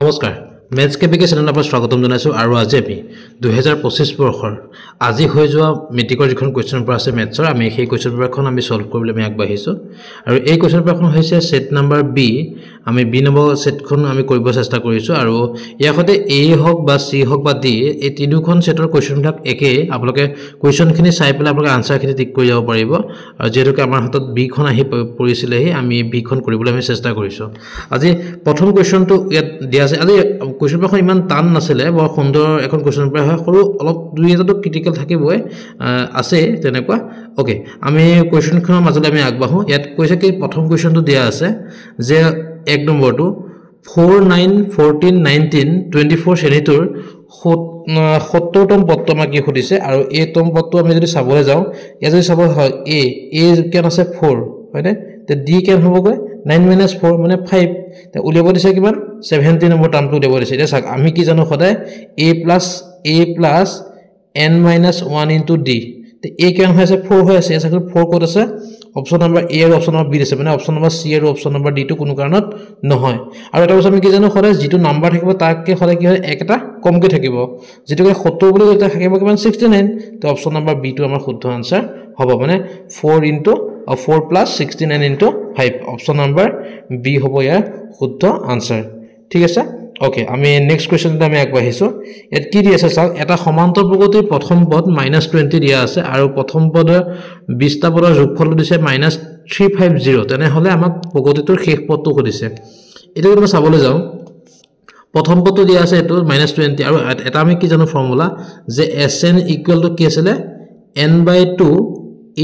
নমস্কাৰ মেথছ কেপিকে চেনেলৰ পৰা স্বাগতম জনাইছো আৰু আজি আমি 2025 বৰ্ষৰ আজি হৈ যোৱা মেট্ৰিকৰ যিখন কোৱেশ্চন পেপাৰ আছে মেথছৰ আমি সেই কোৱেশ্চন পেপাৰখন আমি সলভ কৰিবলৈ আমি আগবাঢ়িছো আৰু এই কোৱেশ্চন পেপাৰখন হৈছে সেট নাম্বাৰ বি আমি বি নম্বৰ সেটখন আমি কৰিব চেষ্টা কৰিছো আৰু ইয়াতে এ হক বা সি হক বা ডি এই তিনিখন সেটৰ কোৱেশ্চনবিলাক একে আপোনালোকে কোৱেশ্চনখিনি চাই পেলাই আপোনালোকে আনসাৰখিনি টিক কৰি যাব পাৰিব আৰু যেহেতু আমাৰ হাতত বি খন আহি পৰিছিলেহি আমি বি খন কৰিবলৈ আমি চেষ্টা কৰিছো আজি প্ৰথম কোৱেশ্চনটো ইয়াত দিয়া আছে আজি কোৱেশ্চন পেপাৰখন ইমান টান নাছিলে বৰ সুন্দৰ এখন কোৱেশ্চন পেপাৰ হয় সৰু অলপ দুই এটাটো ক্ৰিটিকেল থাকিবই আছে তেনেকুৱা ওকে আমি কোৱেশ্চনখনৰ মাজলৈ আমি আগবাঢ়ো ইয়াত কৈছে কি প্ৰথম কোৱেশ্চনটো দিয়া আছে যে এক নম্বৰটো 4 9 14 19 24 শ্ৰেণীটোৰ 70তম পদটো আমাক কি সুধিছে আৰু এই তম পদটো আমি যদি চাবলৈ যাওঁ ইয়াত যদি চাব হয় এ কেন আছে 4 হয়নে তে ডি কেন হ'বগৈ 9 - 4 মানে 5 তে উলিয়াব দিছে কিমান 70 নম্বৰ টাৰ্মটো উলিয়াব দিছে এটা চাওক আমি কি জানো সদায় a plus n minus 1 into d তে a কেন হৈছে 4 হৈ আছে চাওক 4 ক'ত আছে অপচন নম্বৰ a আৰু অপচন নম্বৰ b আছে মানে অপচন নম্বৰ c আৰু অপচন নম্বৰ d টো কোনো কাৰণত নহয় আৰু এটা বস্তু আমি কি জানো সদায় যেটো নাম্বাৰ থাকিব তাককে সদায় কি হয় একটা কমকে থাকিব যেটোকে 70 বুলি যেটা থাকিব কিমান 69 তে অপচন নম্বৰ b টো আমাৰ শুদ্ধ আনসাৰ হ'ব মানে 4 into 4 plus 69 into 5 option number b হ'ব ইয়াৰ শুদ্ধ আনসাৰ ঠিক আছে ওকে আমি নেক্সট কোৱেশ্চনটো আমি আগবাঢ়িছো এত কি দিয়া আছে চাওক এটা সমান্তৰ প্ৰগতিৰ প্ৰথম পদ -20 দিয়া আছে আৰু প্ৰথম পদৰ 20 টা পদৰ যোগফল দিছে -350 তেনে হলে আমাক প্ৰগতিটোৰ শেষ পদটো সুধিছে এটা যদি চাবলৈ যাওঁ প্ৰথম পদটো দিয়া আছে এটো -20 আৰু এটা আমি কি জানো ফৰ্মুলা যে sn = কি আছিল n/2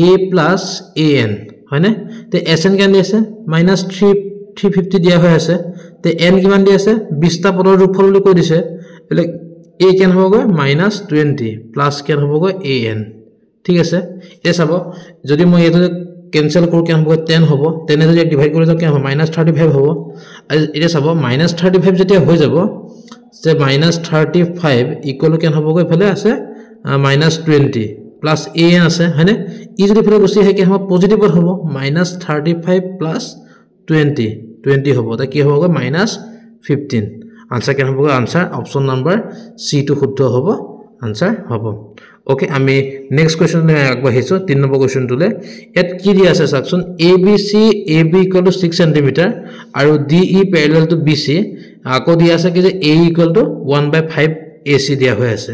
a plus an হয়নে তে sn কেন দিছে -350 দিয়া হৈ আছে তে n কিমান দি আছে 20 টা পদৰ যোগফল বুলি কৈ দিছে એટલે a কেন হ'বগৈ -20 প্লাস কেন হ'বগৈ an ঠিক আছে এ চাব যদি মই এটো ক্যান্সেল কৰো কেন হ'ব 10 হ'ব তেনে যদি ডিভাইড কৰি যাও কেন হ'ব -35 হ'ব এটা চাব -35 যেতিয়া হৈ যাব যে -35 ইকুৱেল কেন হ'বগৈ ফলে আছে -20 প্লাস an আছে হয়নে ই যদি ফলে গুছি আহে কি হ'ব পজিটিভ হ'ব -35 প্লাস 20 হ'ব তা কি হ'বগৈ -15 আনসাৰ কেন হ'বগৈ আনসাৰ অপচন নম্বৰ সি টো শুদ্ধ হ'ব আনসাৰ হ'ব ওকে আমি নেক্সট কোৱেশ্চন আগবাঢ়িছো 3 নম্বৰ কোৱেশ্চনটোলে এত কি দিয়া আছে চাকচোন abc ab = 6 cm আৰু de parallel to bc আকৌ দিয়া আছে কি যে a = 1/5 ac দিয়া হৈ আছে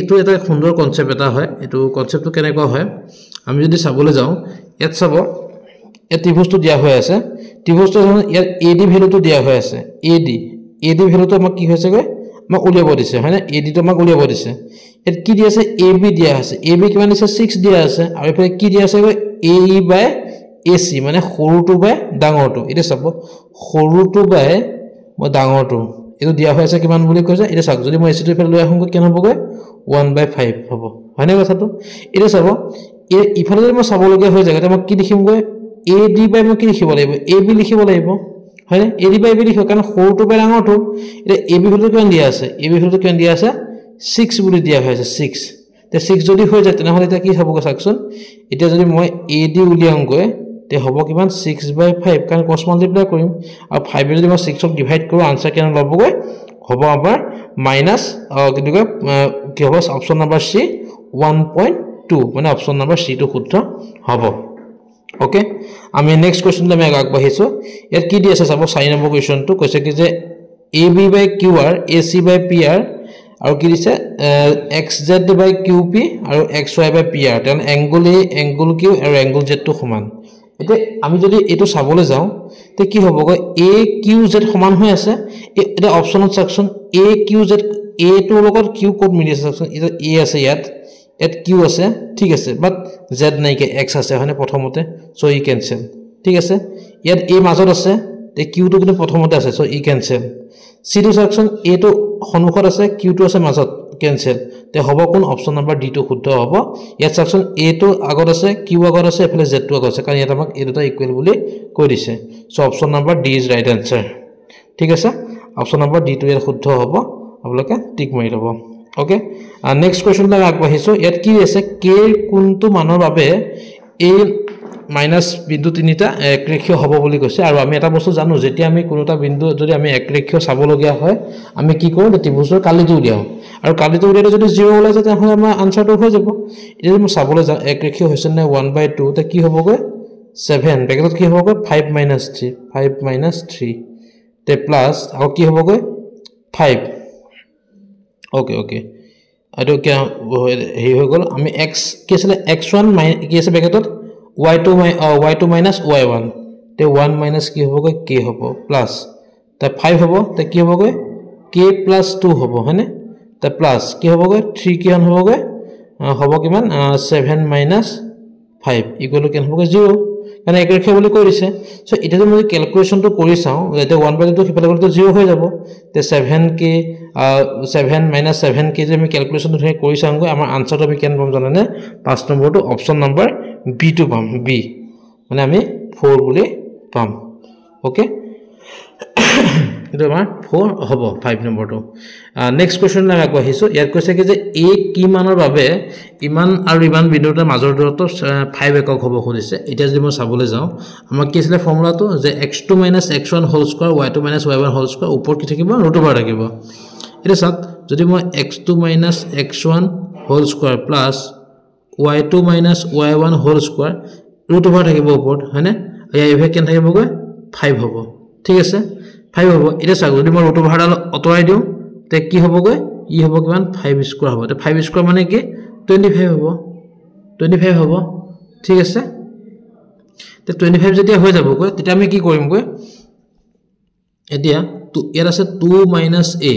এটো এটা সুন্দৰ কনসেপ্ট এটা হয় এটো কনসেপ্টটো কেনেকুৱা হয় আমি যদি চাবলৈ যাওঁ এত চাব এত ত্ৰিভুজটো দিয়া হৈ আছে ত্ৰিভুজটো ইয়াৰ ad ভ্যালুটো দিয়া হৈ আছে ad ভ্যালুটো আমাক কি হৈছে গৈ আমাক উলিয়াব দিছে হয়নে ad টো আমাক উলিয়াব দিছে এত কি দিয়া আছে ab দিয়া আছে ab কিমান দিছে 6 দিয়া আছে আৰু এফালে কি দিয়া আছে গৈ ae/ac মানে সৰুটো বাই ডাঙৰটো এটা চাব সৰুটো বাই মই ডাঙৰটো এটো দিয়া হৈ আছে কিমান বুলি কৈছে এটা চাওক যদি মই ac টো ইফালে লৈ আহোঁ কেন হ'বগৈ 1/5 হ'ব হয়নে কথাটো এটা চাব ইফালে যদি মই চাব লগা হৈ যায় এটা মই কি লিখিম গৈ ad বাই মই কি লিখিব লাগিব ab লিখিব লাগিব হয়নে ad বাই ab লিখিব কাৰণ সৰুটো বাই ডাঙৰটো এটা ab ভ্যালু কিমান দিয়া আছে ab ভ্যালু কিমান দিয়া আছে 6 বুলি দিয়া হৈছে 6 তে 6 যদি হৈ যায় তেনে হলে এটা কি হ'বগৈ চাকচোন এটা যদি মই ad উলিয়াম গৈ তে হ'ব কিমান 6/5 কাৰণ ক্ৰছ মাল্টিপ্লাই কৰিম আৰু 5 যদি মই 6 ক ডিভাইড কৰো আনসাৰ কেন লবগৈ হ'ব আমাৰ মাইনাস কি হ'ব অপচন নম্বৰ সি 1.2 মানে অপচন নম্বৰ সি টো শুদ্ধ হ'ব ওকে আমি নেক্সট কোৱেশ্চনটো আমি আগবাঢ়িছো ইয়াত কি দি আছে চাব 4 নম্বৰ কোৱেশ্চনটো কৈছে কি যে ab/qr ac/pr আৰু কি দিছে xz/qp আৰু xy/pr তেন এংগল a এংগল q আৰু এংগল z টো সমান এটা আমি যদি এটো চাবলৈ যাওঁ তে কি হ'বগৈ aqz সমান হৈ আছে এটা অপচনত সেকশন aqz a টো লগত q কোড মিলি আছে সেকশন এটা a আছে ইয়াত এট q আছে ঠিক আছে বাট z নাই কে x আছে হয়নে প্ৰথমতে সো ই ক্যান্সেল ঠিক আছে ইয়াত a মাজত আছে তে q টো কিন্তু প্ৰথমতে আছে সো ই ক্যান্সেল c টো সেকশন a টো সন্মুখত আছে q টো আছে মাজত ক্যান্সেল তে হ'ব কোন অপচন নম্বৰ d টো শুদ্ধ হ'ব ইয়াত সেকশন a টো আগত আছে q আগত আছে এফালে z টো আগত আছে কাৰণ ইয়াত আমাক এই দুটা ইকুৱেল বুলি কৈ দিছে so option number d is right answer ঠিক আছে অপচন নম্বৰ d টো ইয়াত শুদ্ধ হ'ব আপোনালোকে টিক মাৰি ল'ব ওকে নেক্সট কোৱেশ্চন লা আগবাঢ়িছো ইয়াত কি আছে k কোনটো মানৰ বাবে a মাইনাস বিন্দু তিনিটা একৰেখীয় হ'ব বুলি কৈছে আৰু আমি এটা বস্তু জানো যেতিয়া আমি কোনোটা বিন্দু যদি আমি একৰেখীয় চাবলগীয়া হয় আমি কি কৰোঁ ত্ৰিভুজৰ কালিটো উলিয়াও আৰু কালিটো উলিয়ালে যদি 0 ওলাই যায় তেতিয়াহ'লে আমাৰ আনসাৰটো হৈ যাব এতিয়া যদি মই চাবলৈ যাওঁ একৰেখীয় হৈছে নে 1/2 তে কি হ'বগৈ 7 ব্ৰেকেটত কি হ'বগৈ 5 - 3 তে প্লাস আৰু কি হ'বগৈ 5 ওকে আৰু কি হেৰি হৈ গ'ল আমি x কি আছিল x1 কি আছে ব্ৰেকেটত y2 minus y1 তে 1 minus কি হ'বগৈ k হ'ব প্লাস তে 5 হ'ব তে কি হ'বগৈ k plus 2 হ'ব হয়নে তে প্লাস কি হ'বগৈ 3 কিমান হ'বগৈ হ'ব কিমান 7 minus 5 ইকুৱেল টু কিমান হ'বগৈ 0 মানে একৰেখীয় বুলি কৈ দিছে সো এটা যদি মই ক্যালকুলেশনটো কৰি চাও যেতে 1/2 হিফালে গ'লে তো 0 হৈ যাব তে 7k 7 minus 7k যদি আমি ক্যালকুলেশনটো ধৰি কৰি চাওঁগৈ আমাৰ আনসাৰটো আমি কেন পাম জানানে 5 নম্বৰটো অপচন নম্বৰ B টু পাম B মানে আমি 4 বুলি পাম ওকে এটা আমাৰ 4 হ'ব 5 নম্বৰটো নেক্সট কোৱেশ্চন লা আগবাঢ়িছো ইয়াত কৈছে কি যে a কি মানৰ বাবে ইমান আৰু ইমান বিন্দুৰ মাজৰ দূৰত্ব 5 একক হ'ব খুজিছে এটা যদি মই চাবলৈ যাওঁ আমাৰ কি আছিল ফৰ্মুলাটো যে x2 - x1 whole square y2 - y1 whole square ওপৰ কি থাকিব √/, থাকিব এটা চাওক যদি মই x2 - x1 whole square plus y2 - y1 whole square √/, থাকিব ওপৰত হয়নে এই ইফেক্ট কেন থাকিবগৈ 5 হ'ব ঠিক আছে 5 হ'ব এটা চাওক যদি মই √/, ডাল অতৰাই দিও তে কি হ'বগৈ ই হ'ব কিমান 5 স্কয়াৰ হ'ব তে 5 স্কয়াৰ মানে কি 25 হ'ব ঠিক আছে তে 25 যেতিয়া হৈ যাবগৈ তেতিয়া আমি কি কৰিমগৈ এতিয়া ইয়াত আছে 2 - a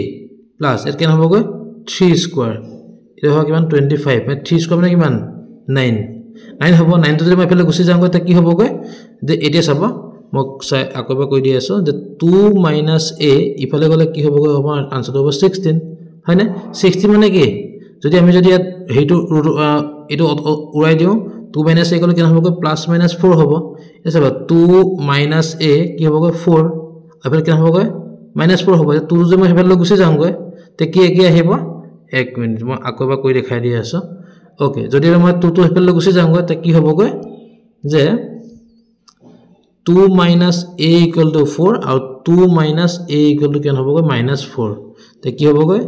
প্লাস এৰ কেন হ'বগৈ 3 স্কয়াৰ এটা হ'ব কিমান 25 মানে 3 স্কয়াৰ মানে কিমান 9 হ'ব 9 তো যদি মই এফালে গুছি যাওঁগৈ তে কি হ'বগৈ যে এতিয়া চাবা মই আকবা কৈ দি আছো যে 2 - a ইফালে গলে কি হ'বগৈ হ'ব আনসাৰটো হ'ব 16 হয়নে 16 মানে কি যদি আমি যদি হেইটো এটো উৰাই দিও 2 - a গলে কি হ'বগৈ +- 4 হ'ব এটা চাবা 2 - a কি হ'বগৈ 4 এফালে কি হ'বগৈ -4 হ'ব 2 যদি মই এফালে গুছি যাওঁগৈ তে কি আহিব 1 মিনিট মই আকবা কৈ দেখাই দি আছো ওকে যদি মই 2 এফালে গুছি যাওঁগৈ তে কি হ'বগৈ যে 2 - a = 4 আৰু 2 - a = কেন হ'বগৈ -4 তে কি হ'বগৈ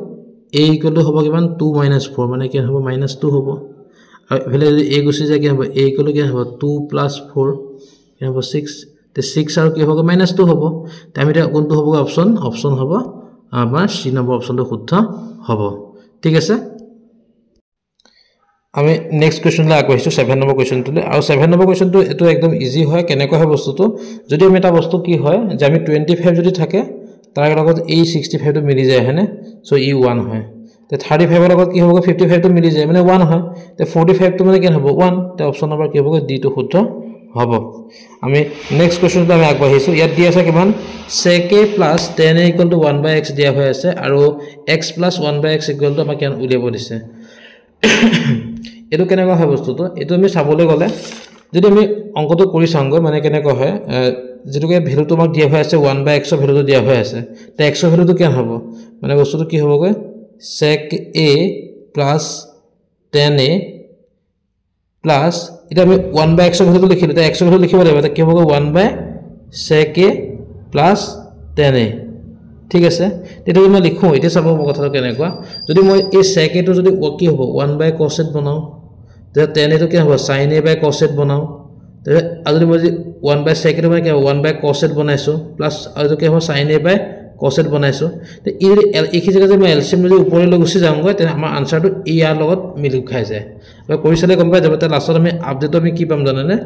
a = হ'ব কিমান 2 - 4 মানে কি হ'ব -2 হ'ব আৰু এফালে যদি a গুছি যায় কি হ'ব a = কেন হ'ব 2 + 4 কেন হ'ব 6 তে 6 আৰু কি হ'ব -2 হ'ব তে আমি এটা কোনটো হ'ব অপচন হ'ব আমাৰ C নম্বৰ অপচনটো শুদ্ধ হ'ব ঠিক আছে আমি নেক্সট কোৱেশ্চন লা আগবাঢ়িছো 7 নম্বৰ কোৱেশ্চনটোলে আৰু 7 নম্বৰ কোৱেশ্চনটো এটো একদম ইজি হয় কেনেকৈ হয় বস্তুটো যদি আমি এটা বস্তু কি হয় যে আমি 25 যদি থাকে তাৰ লগত এই 65 টো মিলি যায় হয়নে সো ই 1 হয় তে 35 ৰ লগত কি হ'ব 55 টো মিলি যায় মানে 1 হয় তে 45 টো মানে কি হ'ব 1 তে অপচন নম্বৰ কি হ'ব ডি টো শুদ্ধ হ'ব আমি নেক্সট কোৱেশ্চনটো আমি আগবাঢ়িছো ইয়াত দি আছে কিমান sec a + tan a = 1/x দিয়া হৈ আছে আৰু x + 1/x = আমাক কেন উলিয়াব দিছে এটো কেনেকুৱা হয় বস্তুটো এটো আমি চাবলৈ গলে যদি আমি অংকটো কৰি চাওঁগৈ মানে কেনেকুৱা হয় যেটোকে ভ্যালুটো আমাক দিয়া হৈ আছে 1/x ৰ ভ্যালুটো দিয়া হৈ আছে তে x ৰ ভ্যালুটো কেন হ'ব মানে বস্তুটো কি হ'বগৈ sec a + tan a plus এটা আমি 1/x ৰ ভ্যালুটো লিখিলো তে x ৰ ভ্যালু লিখিব লাগিব তে কি হ'বগৈ 1/sec a + tan a ঠিক আছে তেটো মই লিখো এটা চাব মই কথাটো কেনেকুৱা যদি মই এই sec a টো যদি কি হ'ব 1/cos a বনাও তে tan a টো কি হ'ব sin a/cos a বনাও তে আৰু যদি মই 1/sec a টো মানে কি হ'ব 1/cos a বনাইছো প্লাস আৰু টো কি হ'ব sin a/cos a বনাইছো তে এই জায়গা যে মই এলসিএম যদি ওপৰলৈ লৈ গুছি যাওঁগৈ তে আমাৰ আনসাৰটো ইয়াৰ লগত মিলি খাই যায় আৰু কৰি চালে গম পাই যাব তে লাষ্টত আমি আপডেটটো আমি কি পাম জানেনে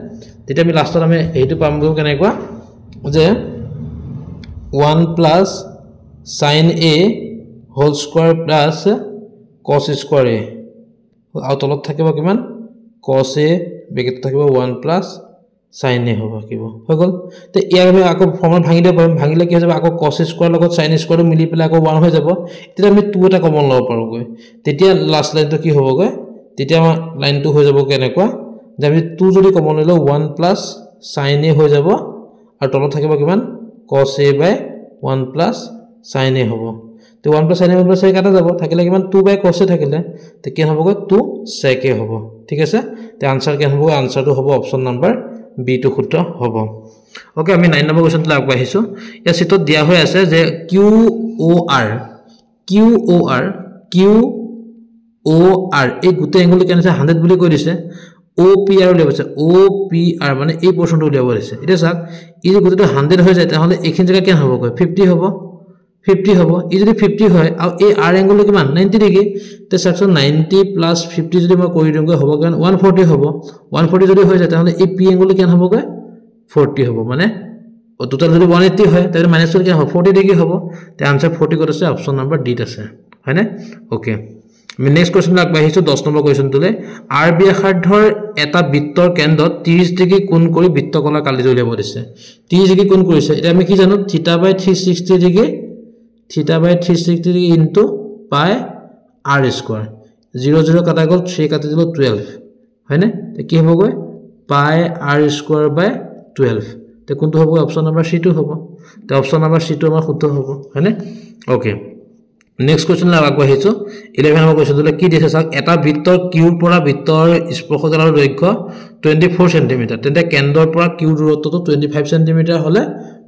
তেতিয়া আমি লাষ্টত আমি এইটো পাম কেনেকুৱা যে 1 + sin a whole square plus cos square a আৰু তলত থাকিব কিমান cos a ব্ৰেকেট থাকিব 1 plus sin a হ'ব কিব হৈ গল তে ইয়াৰ আমি আকৌ ফৰ্মুলা ভাঙি দিব পাৰিম ভাঙিলে কি হৈ যাব আকৌ cos square লগত sin square মিলি পেলাই আকৌ 1 হৈ যাব তেতিয়া আমি 2 এটা কমন লব পাৰোগৈ তেতিয়া লাষ্ট লাইনটো কি হ'বগৈ তেতিয়া আমাৰ লাইনটো হৈ যাব কেনেকুৱা যে আমি 2 যদি কমন ললো 1 plus sin a হৈ যাব আৰু তলত থাকিব কিমান cos a/1 plus sin a হ'ব তে 1 plus sin a 1 plus sin a কাটা যাব থাকিলে কিমান 2/cos a থাকিলে তে কি হ'বগৈ 2 sec a হ'ব ঠিক আছে তে আনসাৰ কি হ'ব আনসাৰটো হ'ব অপচন নম্বৰ বি টু সূত্ৰ হ'ব ওকে আমি 9 নম্বৰ কোৱেশ্চনটো আগবাঢ়িছো ইয়া চিটত দিয়া হৈ আছে যে কিউ ও আৰ এই গোটেই এংগল কেনে আছে 100 বুলি কৈ দিছে ও পি আৰ উলিয়াবছে ও পি আৰ মানে এই পোৰচনটো উলিয়াব দিছে এটা চাক ই যদি গোটেইটো 100 হৈ যায় তাহলে এইখিনি জায়গা কেন হ'ব কয় 50 হ'ব ই যদি 50 হয় আৰু এই আৰ এংগল কিমান 90 ডিগ্ৰী তে সেকশন 90 প্লাস 50 যদি মই কৰি দিওঁগে হ'ব কাৰণ 140 হ'ব 140 যদি হৈ যায় তাহলে এই পি এংগল কেন হ'ব কয় 40 হ'ব মানে টোটাল যদি 180 হয় তাহলে মাইনাস কি হ'ব 40 ডিগ্ৰী হ'ব তে आंसर 40 কত আছে অপচন নাম্বাৰ ডি আছে হয়নে ওকে আমি নেক্সট কোৱেশ্চন আগবাঢ়িছো 10 নম্বৰ কোৱেশ্চনটোলে আৰ ব্যাসাৰ্ধৰ এটা বৃত্তৰ কেন্দ্ৰত 30 ডিগ্ৰী কোণ কৰি বৃত্তকলাৰ কালিটো উলিয়াব দিছে 30 ডিগ্ৰী কোণ কৰিছে এটা আমি কি জানো θ/360 degree into pi r square 0 0 কাটা গল 3 কাটি দিলো 12 হয়নে তে কি হ'ব গৈ পাই r স্কয়াৰ বাই 12 তে কোনটো হ'ব অপচন নাম্বাৰ C2 হ'ব তে অপচন নাম্বাৰ C2 আমাৰ শুদ্ধ হ'ব হয়নে ওকে নেক্সট কোৱেশ্চন আগবাঢ়িছো 11 নম্বৰ কোৱেশ্চনটো কি দিছে চাওক এটা বৃত্তৰ কিউৰ পৰা বৃত্তৰ স্পৰ্শকালৰ দৈৰ্ঘ্য 24 সেমি তেন্তে কেন্দ্ৰৰ পৰা কিউ দূৰত্বটো 25 সেমি হলে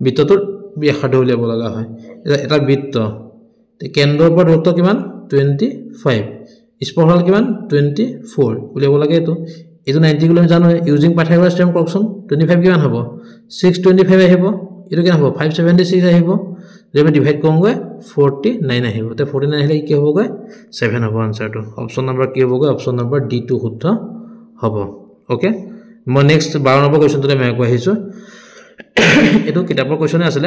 বৃত্তটোৰ ব্যাসাৰ্ধ উলিয়াব লগা হয় এটা বৃত্ত তে কেন্দ্ৰৰ পৰা দূৰত্ব কিমান 25 স্পৰ্শকাল কিমান 24 উলিয়াব লাগে এটো 90 কিলো জানো ইউজিং পাইথাগোৰাছ থিওৰেম কৰকচোন 25 কিমান হ'ব 625 আহিব এটো কেন হ'ব 576 আহিব যদি ডিভাইড কৰোঁগে 49 আহিব তে 49 আহিলে কি হ'বগৈ 7 হ'ব আনসাৰটো অপচন নাম্বাৰ কি হ'বগৈ অপচন নাম্বাৰ D2 শুদ্ধ হ'ব ওকে মই নেক্সট 12 নম্বৰ কোৱেশ্চনটো মই আগবাঢ়িছো এটো কিতাপৰ কোৱেশ্চন আছিল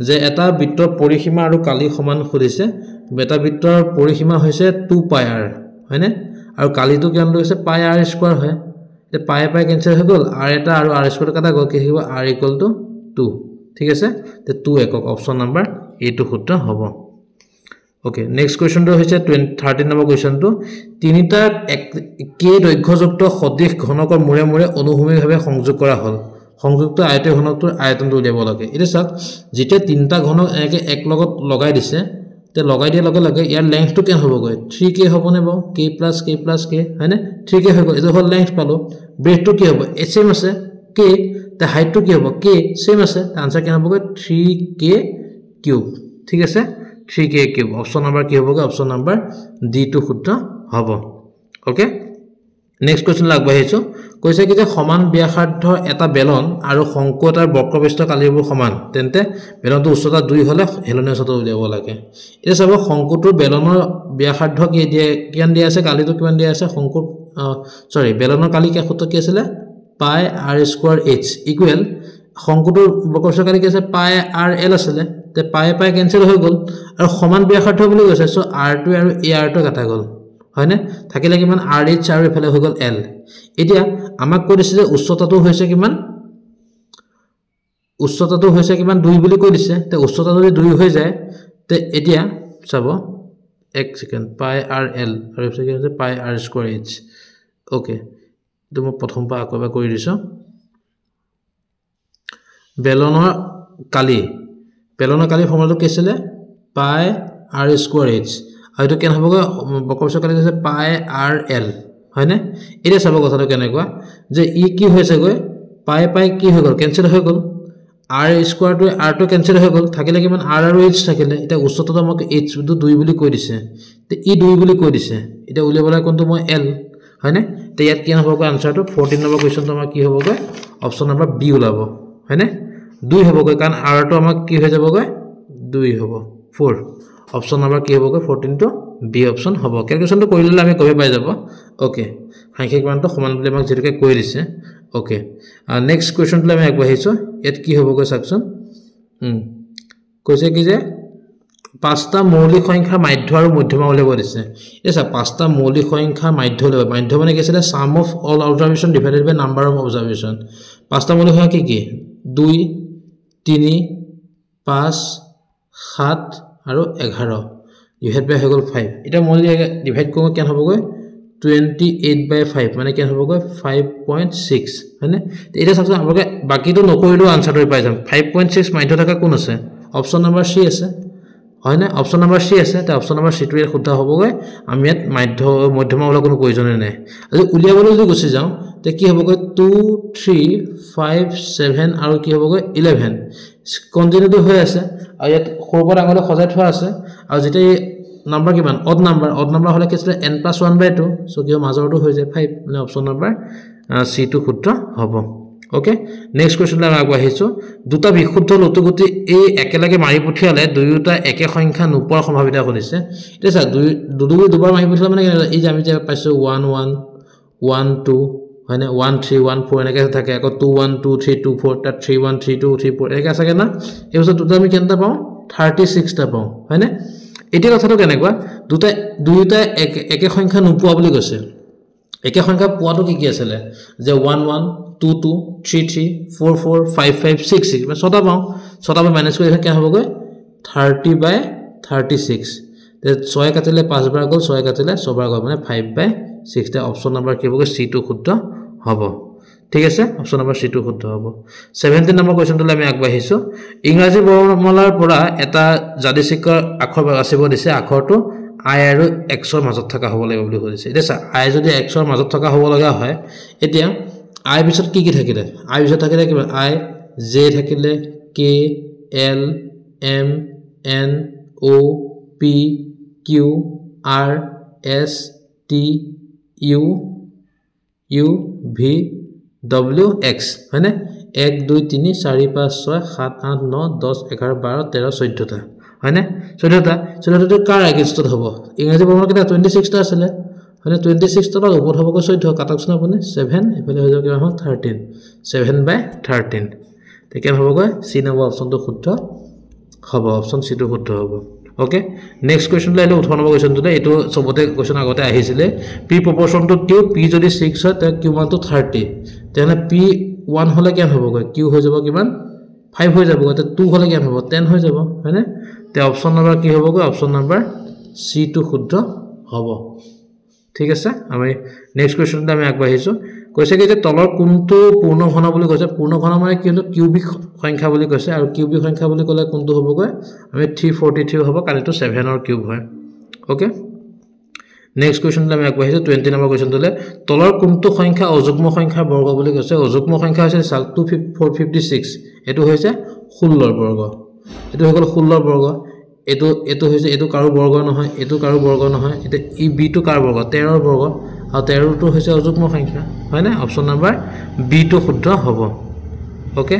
যে এটা বৃত্তৰ পৰিসীমা আৰু কালি সমান খুলিছে এটা বৃত্তৰ পৰিসীমা হৈছে 2 পাই r হয়নে আৰু কালিটো কিমান লৈছে পাই r স্কয়াৰ হয় তে পাই কেনসেল হৈ গল r এটা আৰু r স্কয়াৰ কাটা গল কি হ'ব r = 2 ঠিক আছে তে 2 একক অপচন নাম্বার A2 শুদ্ধ হ'ব ওকে নেক্সট কোৱেশ্চনটো হৈছে 13 নম্বৰ কোৱেশ্চনটো তিনিটা কে দৈৰ্ঘ্যযুক্ত সদিশ ঘনকৰ মুৰে মুৰে অনুভূমিকভাৱে সংযোগ কৰা হল সংযুক্ত আয়তীয় ঘনকটোৰ আয়তনটো উলিয়াব লাগে এটা চাওক যেতিয়া তিনটা ঘনক একে এক লগত লগাই দিছে তে লগাই দিয়া লগে লগে ইয়াৰ লেংথটো কেন হ'বগৈ 3k হ'বনে বাও k + k হয়নে 3k হৈ গল এটো হল লেংথ পালো ব্ৰেডটো কি হ'ব সেম আছে k তে হাইটটো কি হ'ব k সেম আছে আনসাৰ কেন হ'বগৈ 3k কিউব ঠিক আছে 3k কিউব অপচন নাম্বার কি হ'বগৈ অপচন নাম্বার D2 শুদ্ধ হ'ব ওকে নেক্সট কোৱেশ্চন আগবাঢ়িছো কৈছে কি যে সমান ব্যাসাৰ্ধ এটা বেলন আৰু শংকু এটাৰ বক্ৰপৃষ্ঠ কালিবোৰ সমান তেন্তে বেলনটো উচ্চতা 2 হলে হেলনীয় উচ্চতা উলিয়াব লাগে এটা চাব শংকুটোৰ বেলনৰ ব্যাসাৰ্ধ কি কিমান দিয়া আছে কালিটো কিমান দিয়া আছে শংকু সৰি বেলনৰ কালি কি সূত্ৰ কি আছিল পাই r স্কয়াৰ h ইকুৱেল শংকুটোৰ বক্ৰপৃষ্ঠ কালি কি আছে পাই r l আছিল তে পাই কেনসেল হৈ গল আৰু সমান ব্যাসাৰ্ধ বুলি কৈছে সো r2 আৰু ar2 কাটা গল হয়নে থাকিলে কিমান rh আৰু এফালে হৈ গল l এতিয়া আমাক কৈ দিছে যে উচ্চতাটো হৈছে কিমান 2 বুলি কৈ দিছে তে উচ্চতা যদি 2 হৈ যায় তে এতিয়া চাব এক সেকেন্ড পাই r l আৰু এফালে কি হৈছে পাই r স্কয়াৰ h ওকে তো মই প্ৰথম পা আকবা কৰি দিছো বেলনৰ কালি ফৰ্মুলাটো কি আছিল পাই r স্কয়াৰ h আৰু এটো কেন হ'বগৈ বক্ৰপৃষ্ঠ কালি আছে পাই r l হয়নে এটা চাব কথাটো কেনেকুৱা যে ই কি হৈছে গৈ পাই কি হৈ গল কেনসেল হৈ গল r square to r2 cancel হৈ গল থাকিলে কিমান r আৰু h থাকিলে এটা উচ্চতাটো আমাক h 2 বুলি কৈ দিছে তে ই 2 বুলি কৈ দিছে এটা উলিয়াবলৈ কোনটো মই l হয়নে তে ইয়াত কি হ'বগৈ আনসাৰটো 14 নম্বৰ কোৱেশ্চনটো আমাৰ কি হ'বগৈ অপচন নাম্বাৰ বি ওলাব হয়নে 2 হ'বগৈ কাৰণ r2 আমাক কি হৈ যাবগৈ 2 হ'ব 4 অপচন নাম্বাৰ কি হ'বগৈ 14 টো বি অপচন হ'ব ক্যালকুলেশনটো কৰিলে আমি কবি পাই যাব ওকে সাংখ্যিক মানটো সমান বুলি আমাক যেটোকে কৈ দিছে ওকে নেক্সট কোৱেশ্চনটো আমি আগবাঢ়িছো এত কি হ'বগৈ সাকচন কৈছে কি যে পাঁচটা মৌলিক সংখ্যা মাধ্য আৰু মধ্যমা উলিয়াব দিছে এসা পাঁচটা মৌলিক সংখ্যা মাধ্য মানে কি আছিল sum of all observation divided by number of observation পাঁচটা মৌলিক সংখ্যা কি 2 3 5 7 আৰু 11 ডিভাইড বাই হৈ গল 5 এটা মই ডিভাইড কৰোঁ কেন হ'বগৈ 28/5 মানে কেন হ'বগৈ 5.6 হয়নে এটা চাওক আপোনালোকে বাকিটো নকৰিলো আনসাৰটো পাই যাম 5.6 মাধ্য থকা কোন আছে অপচন নাম্বাৰ সি আছে হয়নে অপচন নাম্বাৰ সি আছে তে অপচন নাম্বাৰ সি2 এৰ শুদ্ধ হ'বগৈ আমি ইয়াত মধ্যমা ওলা কোনো প্ৰয়োজন নাই আজি উলিয়াবলৈ যদি গুছি যাওঁ তে কি হ'বগৈ 2 3 5 7 আৰু কি হ'বগৈ 11 কন্টিনিউটো হৈ আছে আৰু ইয়াত সৰুপৰ ডাঙৰলৈ সজাই থোৱা আছে আৰু যেতিয়া নাম্বাৰ কিমান অড নাম্বাৰ হলে কি আছে n+1/2 সো কি মাজৰটো হৈ যায় 5 মানে অপচন নাম্বাৰ সি টো শুদ্ধ হ'ব ওকে নেক্সট কোৱেশ্চনলৈ আমি আগবাঢ়িছো দুটা বিশুদ্ধ লতুগুটি এই একেলগে মাৰি পঠিয়ালে দুয়োটা একে সংখ্যা নোপোৱাৰ সম্ভাৱনা কৰিছে এটা স্যাৰ দুবাৰ মাৰি পঠিয়ালে মানে এই যে আমি যে পাইছো 1 1 1 2 হয়নে 1 3 1 4 এনেকৈ থাকে আকৌ 2 1 2 3 2 4 টা 3 1 3 2 3 4 এনেকৈ আছে কেনা এই বস্তু দুটা আমি কেনটা পাওঁ 36 টা পাওঁ হয়নে এতিয়া কথাটো কেনেকুৱা দুয়োটা একে সংখ্যা নোপোৱা বুলি কৈছে একে সংখ্যা পোৱাটো কি আছিল যে 1 1 2 2 3 3 4 4 5 5 6 6 মানে ছটা পাওঁ ছটা পৰা মাইনাস কৰি কি হ'বগৈ 30/36 তে 6 কাটিলে 5 বাৰ গ'ল 6 কাটিলে 6 বাৰ গ'ল মানে 5/6 তে অপচন নম্বৰ কি হ'বগৈ সি টো শুদ্ধ হ'ব ঠিক আছে অপচন নম্বৰ সি টো শুদ্ধ হ'ব 17 নম্বৰ কোৱেশ্চনটো আমি আগবাঢ়িছো ইংৰাজী বৰ্ণমালাৰ পৰা এটা জাদিচিকৰ আখৰ বাছিব দিছে আখৰটো I আৰু X ৰ মাজত থকা হ'ব লাগিব বুলি কৈছে এটা I যদি X ৰ মাজত থকা হ'ব লগা হয় এতিয়া I পিছত কি থাকিলে I পিছত থাকিলে কি I J থাকিলে K L M N O P Q R S T U U V W X হয়নে 1 2 3 4 5 6 7 8 9 10 11 12 13 14 টা হয়নে 14 টা কাৰ এগেইনষ্টত হ'ব ইংৰাজী বৰ্ণ কেটা 26 টা আছিল হয়নে 26 টা ওপৰত হ'ব 14 কাটকছনা আপুনি 7 এফালে হৈ যাব কি হ'ব 13 7/13 তে কেন হ'বগৈ সি নম্বৰ অপচনটো শুদ্ধ হ'ব অপচন সি টো শুদ্ধ হ'ব ওকে নেক্সট কোৱেশ্চন লাইলে 18 নম্বৰ কোৱেশ্চনটো এটো সবতে কোৱেশ্চন আগতে আহিছিলে p proportion two q p যদি 6 হয় তে q মান টু 30 তেনে p 1 হলে কেন হ'বগৈ q হৈ যাব কিমান 5 হৈ যাব তে 2 হলে কেন হ'ব 10 হৈ যাব হয়নে তে অপচন নম্বৰ কি হ'বগৈ অপচন নম্বৰ সি টো শুদ্ধ হ'ব ঠিক আছে আমি নেক্সট কোৱেশ্চনটো আমি আগবাঢ়িছো কৈছে কি যে তলৰ কোনটো পূৰ্ণ ঘন বুলি কৈছে পূৰ্ণ ঘন মানে কিন্তু কিউবিক সংখ্যা বুলি কৈছে আৰু কিউবিক সংখ্যা বুলি ক'লে কোনটো হ'বগৈ আমি 343 হ'ব কাৰণ এটো 7 ৰ কিউব হয় ওকে নেক্সট কোৱেশ্চনটো আমি আগবাঢ়িছো 20 নম্বৰ কোৱেশ্চনটোলে তলৰ কোনটো সংখ্যা অযুগ্ম সংখ্যাৰ বৰ্গ বুলি কৈছে অযুগ্ম সংখ্যা হৈছে 456 এটো হৈছে 16 ৰ বৰ্গ এটো হৈ গ'ল 16 ৰ বৰ্গ এটো হৈছে এটো কাৰো বৰ্গ নহয় এটো কাৰো বৰ্গ নহয় এটা ই বি টো কাৰ বৰ্গ 13 ৰ বৰ্গ আৰু 13 টো হৈছে অযুগ্ম সংখ্যা হয় না অপচন নম্বৰ বি টো শুদ্ধ হ'ব ওকে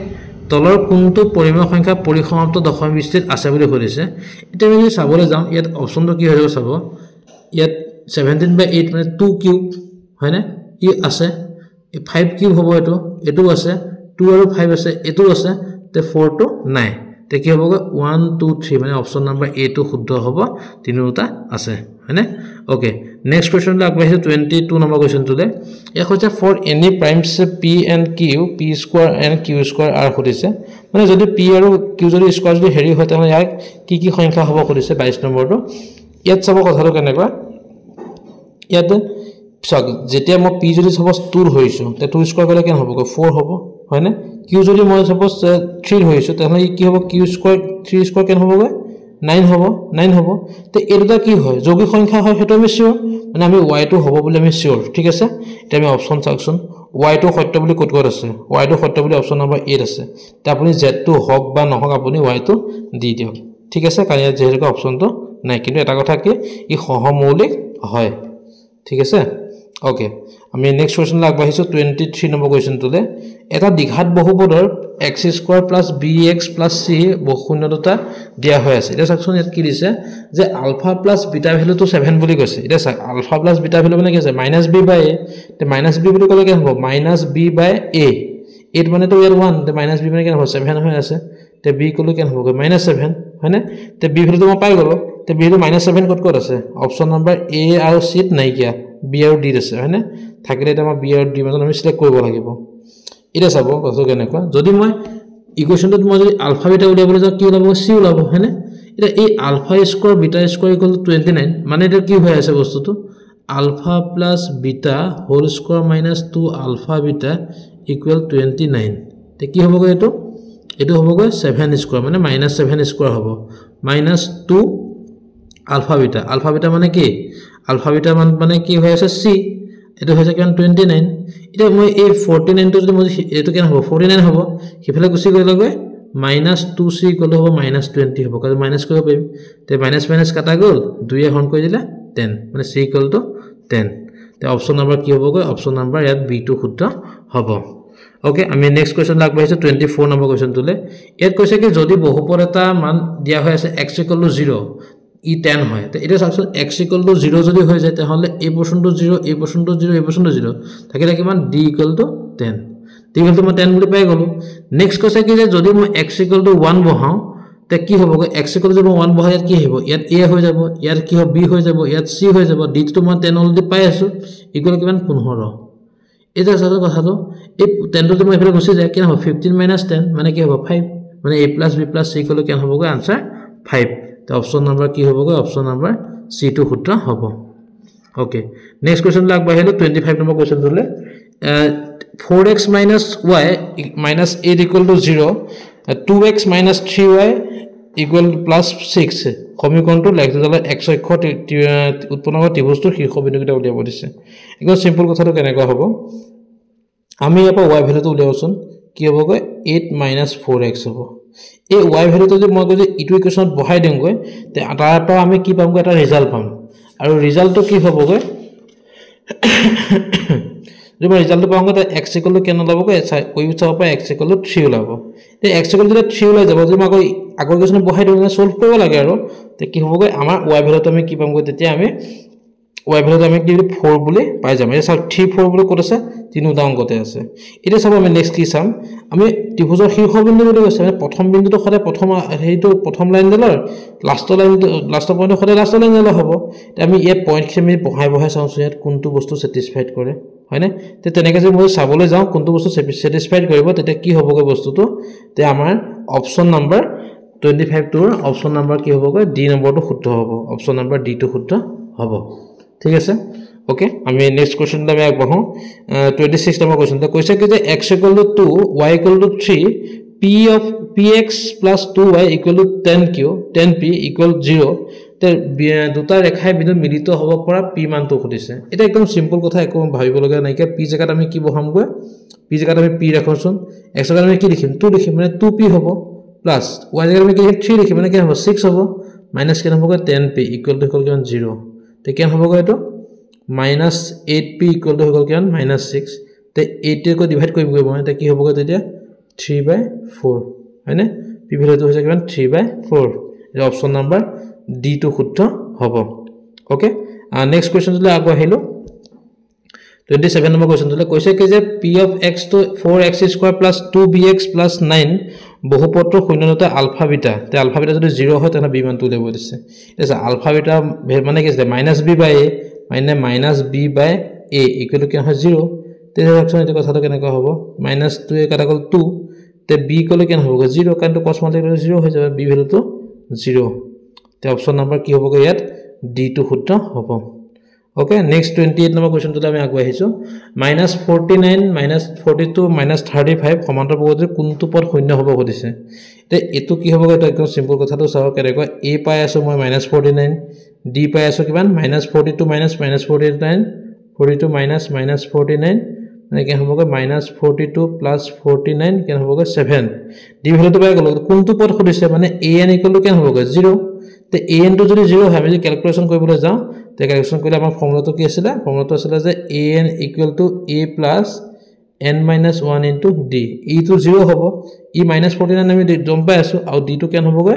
তলৰ কোনটো পৰিমেয় সংখ্যা পৰিসমাপ্ত দশমিক বিস্তৃত আছে বুলি কৈছে এটা আমি চাবলৈ যাম ইয়াত অপচনটো কি হৈ যাব চাব ইয়াত 17/8 মানে 2 কিউব হয় না ই আছে 5 কিউব হ'ব এটো আছে 2 আৰু 5 আছে এটো আছে তে 4 টো নাই তে কি হ'বগৈ 1 2 3 মানে অপচন নম্বৰ এ টো শুদ্ধ হ'ব তিনিটা আছে হয়নে ওকে নেক্সট কোৱেশ্চনটো আগবাঢ়িছো 22 নম্বৰ কোৱেশ্চনটোলে এক হৈছে for any primes p and q p square and q square r খুদিছে মানে যদি p আৰু q যদি স্কয়াৰ যদি হেৰি হয় তেনে ইয়াক কি সংখ্যা হ'ব খুদিছে 22 নম্বৰটো ইয়াত চাব কথাটো কেনেকুৱা ইয়াত সক যেতিয়া মই p যদি সপোজ 2 হৈছো তে 2 স্কয়াৰ কৰিলে কেন হ'ব 4 হ'ব হয়নে q যদি মই সপোজ 3 হৈছো তেনে কি হ'ব q স্কয়াৰ 3 স্কয়াৰ কেন হ'ব 9 হ'ব তে এটা কি হয় যৌগিক সংখ্যা হয় হেতু আমি শিওর মানে আমি y টো হ'ব বুলি আমি শিওর ঠিক আছে এটা আমি অপচন চাকচোন y টো সত্য বুলি কোড আছে y টো সত্য বুলি অপচন নম্বৰ 8 আছে তে আপুনি z টো হক বা নহক আপুনি y টো দি দিয়ক ঠিক আছে কাৰণ ইয়াত যেহেতু অপচনটো নাই কিন্তু এটা কথা কি ই সহমৌলিক হয় ঠিক আছে ওকে আমি নেক্সট কোৱেশ্চন আগবাঢ়িছো 23 নম্বৰ কোৱেশ্চনটোলে এটা দ্বিঘাত বহুপদৰ x² + bx + c বহুশূন্যতা দিয়া হৈ আছে এটা চাকচোন ইয়াত কি দিছে যে আলফা + বিটা ভ্যালু তো 7 বুলি কৈছে এটা চাক আলফা + বিটা ভ্যালু মানে কি আছে -b/a তে -b বুলি ক'লে কি হ'ব -b/a 8 মানে তো ইয়াৰ 1 তে -b মানে কি হ'ব 7 হৈ আছে তে b ক'লে কি হ'ব -7 হয়নে তে b ভ্যালুটো মই পাই গলো তে b টো -7 ক'ত আছে অপচন নম্বৰ a আৰু c ত নাই কিয়া b আৰু d আছে হয়নে থাকিলে এটা মই b আৰু d মাজত আমি সিলেক্ট কৰিব লাগিব এটা চাব কথা কেনেকুৱা যদি মই ইকুৱেশনটোত মই যদি আলফা বিটা উলিয়াবলৈ যাও কি ওলাব c ওলাব হয়নে এটা এই আলফা স্কয়াৰ বিটা স্কয়াৰ 29 মানে এটা কি হৈ আছে বস্তুটো alpha + beta whole square - 2 alpha beta = 29 তে কি হ'বগৈ এটো হ'বগৈ 7 স্কয়াৰ মানে -7 স্কয়াৰ হ'ব -2 আলফা বিটা মানে কি আলফা বিটা মানে কি হৈ আছে c এটো হৈছে কিমান 29 এটা মই এই 49 টো যদি মই এটো কেন হ'ব 49 হ'ব কিফালে গুছি গলে গৈ -2c গলে হ'ব -20 হ'ব কাৰণ মাইনাস কৰিব পাৰিম তে মাইনাস মাইনাস কাটা গল 2 এ হৰণ কৰি দিলে 10 মানে c = 10 তে অপচন নাম্বাৰ কি হ'ব গৈ অপচন নাম্বাৰ ইয়াত b টো শুদ্ধ হ'ব ওকে আমি নেক্সট কোৱেশ্চন লাগবাইছো 24 নম্বৰ কোৱেশ্চন তুলে ইয়াত কৈছে কি যদি বহুপদ এটা মান দিয়া হৈ আছে x = 0 ই 10 হয় তে এটা সাকচন x = 0 যদি হৈ যায় তাহলে এই পোৰশনটো 0 এই পোৰশনটো 0 এই পোৰশনটো 0 থাকিলে কিমান d = 10 d = মই 10 বুলি পাই গলো নেক্সট কৈছে কি যে যদি মই x = 1 বহাও তে কি হ'ব x = 1 বহাই ইয়াত কি হ'ব ইয়াত a হৈ যাব ইয়াত কি হ'ব b হৈ যাব ইয়াত c হৈ যাব d টো মই 10 অলৰেডি পাই আছো ইকুৱেল কিমান 15 এটা সাধারণ কথাটো এই 10 টো মই এফালে গুছি যায় কি হ'ব 15 - 10 মানে কি হ'ব 5 মানে a + b + c = কেন হ'ব গৈ आंसर 5 তে অপচন নাম্বাৰ কি হ'ব গৈ অপচন নাম্বাৰ c টো শুদ্ধ হ'ব ওকে নেক্সট কোৱেশ্চন লাগবাহিলো 25 নম্বৰ কোৱেশ্চন ধৰলে 4x - y - 8 = 0 2x - 3y = +6 সমীকৰণটো লেখা যালে x অক্ষ উৎপন্ন কৰা ত্ৰিভুজটোৰ শীৰ্ষ বিন্দুকেইটা উলিয়াব দিছে একদম সিম্পল কথাটো কেনেকুৱা হ'ব আমি ইয়াৰ y ভ্যালুটো উলিয়াওচোন কি হ'ব গৈ 8 - 4x হ'ব এই y ভ্যালুটো যদি মই যদি ইটো ইকুৱেশ্যনত বহাই দিম গৈ তে তাৰ পৰা আমি কি পাম গৈ এটা ৰিজাল্ট পাম আৰু ৰিজাল্টটো কি হ'ব গৈ যদি মই ৰিজাল্টটো পাম গৈ x = কেন ওলাব গৈ কৈ চাব পাই x = 3 ওলাব তে x = 3 ওলাই যাব যদি মই আগৰ কোৱেশ্যন বহাই দিম সলভ কৰিব লাগে আৰু তে কি হ'ব গৈ আমাৰ y ভ্যালুটো আমি কি পাম গৈ তেতিয়া আমি y ভ্যালুটো আমি কি 4 বুলি পাই যাম এই সব 3 4 বুলি ক'ত আছে তিনিটা অংকতে আছে এটা সব আমি নেক্সট কি চাম আমি ত্ৰিভুজৰ শীৰ্ষ বিন্দু বুলি কৈছে মানে প্ৰথম বিন্দুটো খৰে প্ৰথম হেইটো প্ৰথম লাইন দিলৰ লাষ্টৰ পইণ্ট খৰে লাষ্টৰ লাইন দিলৰ হ'ব তে আমি এই পইণ্ট খিনি বহাই চাওঁ ইয়াত কোনটো বস্তু স্যাটিসফাইড কৰে হয়নে তে তেনেকৈ যদি মই চাবলৈ যাওঁ কোনটো বস্তু স্যাটিসফাইড কৰিব তেতিয়া কি হ'বগৈ বস্তুটো তে আমাৰ অপচন নাম্বাৰ 25 টোৰ অপচন নাম্বাৰ কি হ'বগৈ ডি নম্বৰটো শুদ্ধ হ'ব অপচন নাম্বাৰ ডি টো শুদ্ধ হ'ব ঠিক আছে ওকে আমি নেক্সট কোৱেশ্চন আমি আগবঢ়ো 26 নম্বৰ কোৱেশ্চনটা কৈছে কি যে x = 2 y = 3 px + 2y = 10q 10p = 0 তে দুটা ৰেখাই বিন্দু মিলিত হ'ব পৰা p মানটো খুদিছে এটা একদম সিম্পল কথা একো ভাবিব লগা নাই কি p জায়গাত আমি কি বহাম গৈ p জায়গাত আমি p ৰাখোচোন x জায়গাত আমি কি লিখিম 2 লিখিম মানে 2p হ'ব প্লাস y জায়গাত আমি কি লিখিম 3 লিখিম মানে কি হ'ব 6 হ'ব মাইনাস কেন হ'ব 10p = কিমান 0 তে কেন হ'ব গৈ এটো -8p = কিমান -6 তে 8 ক ডিভাইড কৰিব গৈ মই তে কি হ'ব গৈ তেতিয়া 3/4 হয়নে p ভ্যালুটো হৈছে কিমান 3/4 এই অপচন নাম্বাৰ ডি টো শুদ্ধ হ'ব ওকে নেক্সট কোৱেশ্চন লৈ আগবাঢ়িলো 27 নম্বৰ কোৱেশ্চন লৈ কৈছে কি যে p of x to 4x² + 2bx + 9 বহুপদৰ শূন্যতা আলফা বিটা তে আলফা বিটা যদি 0 হয় তেনে b মানটো উলিয়াব দিছে এটা আলফা বিটা মানে কি আছে -b/a মানে -b/a ইকুৱেল কি হয় 0 তে দেখছন এটা কথাটো কেনেকৈ হ'ব -2 কাটা গল 2 তে b কলে কেন হ'ব 0 কাৰণ তো cos মাল্টিপ্লাই 0 হৈ যাব b ভ্যালুটো 0 তে অপচন নাম্বাৰ কি হ'ব ইয়াত ডি টো শুদ্ধ হ'ব ওকে নেক্সট 28 নম্বৰ কোৱেশ্চনটো আমি আগবাঢ়িছো -49 -42 -35 সমান্তৰাল বহুপদৰ কোনটো পদ শূন্য হ'ব কৈছে তে এটো কি হ'ব এটা একদম সিম্পল কথাটো চাও কেনেকৈ a পাই আছো মই -49 d পাই আছো কিমান -42 -49 42 -49 মানে কি হ'ব -42 + 49 কেন হ'ব 7 d ভ্যালুটো পাই গল কোনটো পদ খুদিছে মানে an = কেন হ'ব 0 তে an টো যদি 0 হয় আমি ক্যালকুলেশন কৰিবলৈ যাওঁ তে ক্যালকুলেশন কৰিলে আমাৰ ফৰ্মুলাটো কি আছিল ফৰ্মুলাটো আছিল যে an = a + n - 1 * d e টো 0 হ'ব e -49 আমি গম পাই আছো আৰু d টো কেন হ'ব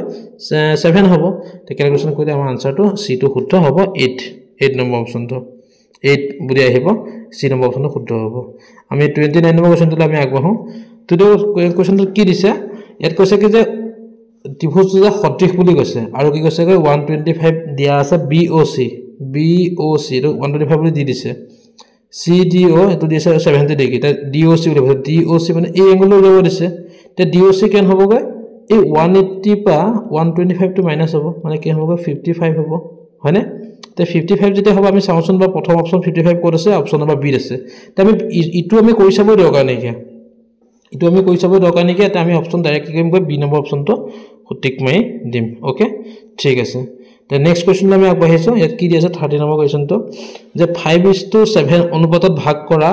7 হ'ব তে ক্যালকুলেশন কৰিলে আমাৰ আনসাৰটো c টো শুদ্ধ হ'ব 8 নম্বৰ অপচনটো 8 বুলি আহিব c নম্বৰ অপচনটো শুদ্ধ হ'ব আমি 29 নম্বৰ কোৱেশ্চনটো আমি আগবাঢ়ো তো কোৱেশ্চনটো কি দিছে ইয়াত কৈছে কি যে ত্ৰিভুজটো সদৃশ বুলি কৈছে আৰু কি কৈছে 125 দিয়া আছে BOC টো 125 বুলি দি দিছে CDO এটো দিছে 70 ডিগ্ৰী তে DOC বুলি কৈছে DOC মানে এই এংগল উলিয়াব দিছে তে DOC কেন হ'ব গৈ এই 180 পা 125 টো মাইনাস হ'ব মানে কি হ'ব 55 হ'ব হয়নে তে 55 যেতে হ'ব আমি চাওঁচোন বা প্ৰথম অপচন 55 কোড আছে অপচন নম্বৰ বি আছে তে আমি ইটো আমি কৰি চাব দৰকাৰ নাই কি ইটো আমি কৰি চাব দৰকাৰ নাই কি তে আমি অপচন ডাইৰেক্ট কৰিম বি নম্বৰ অপচনটো টিক মাৰি দিম ওকে ঠিক আছে তে নেক্সট কোৱেশ্চন আমি আগবাঢ়িছো ইয়াত কি দি আছে 30 নম্বৰ কোৱেশ্চনটো যে 5:7 অনুপাতত ভাগ কৰা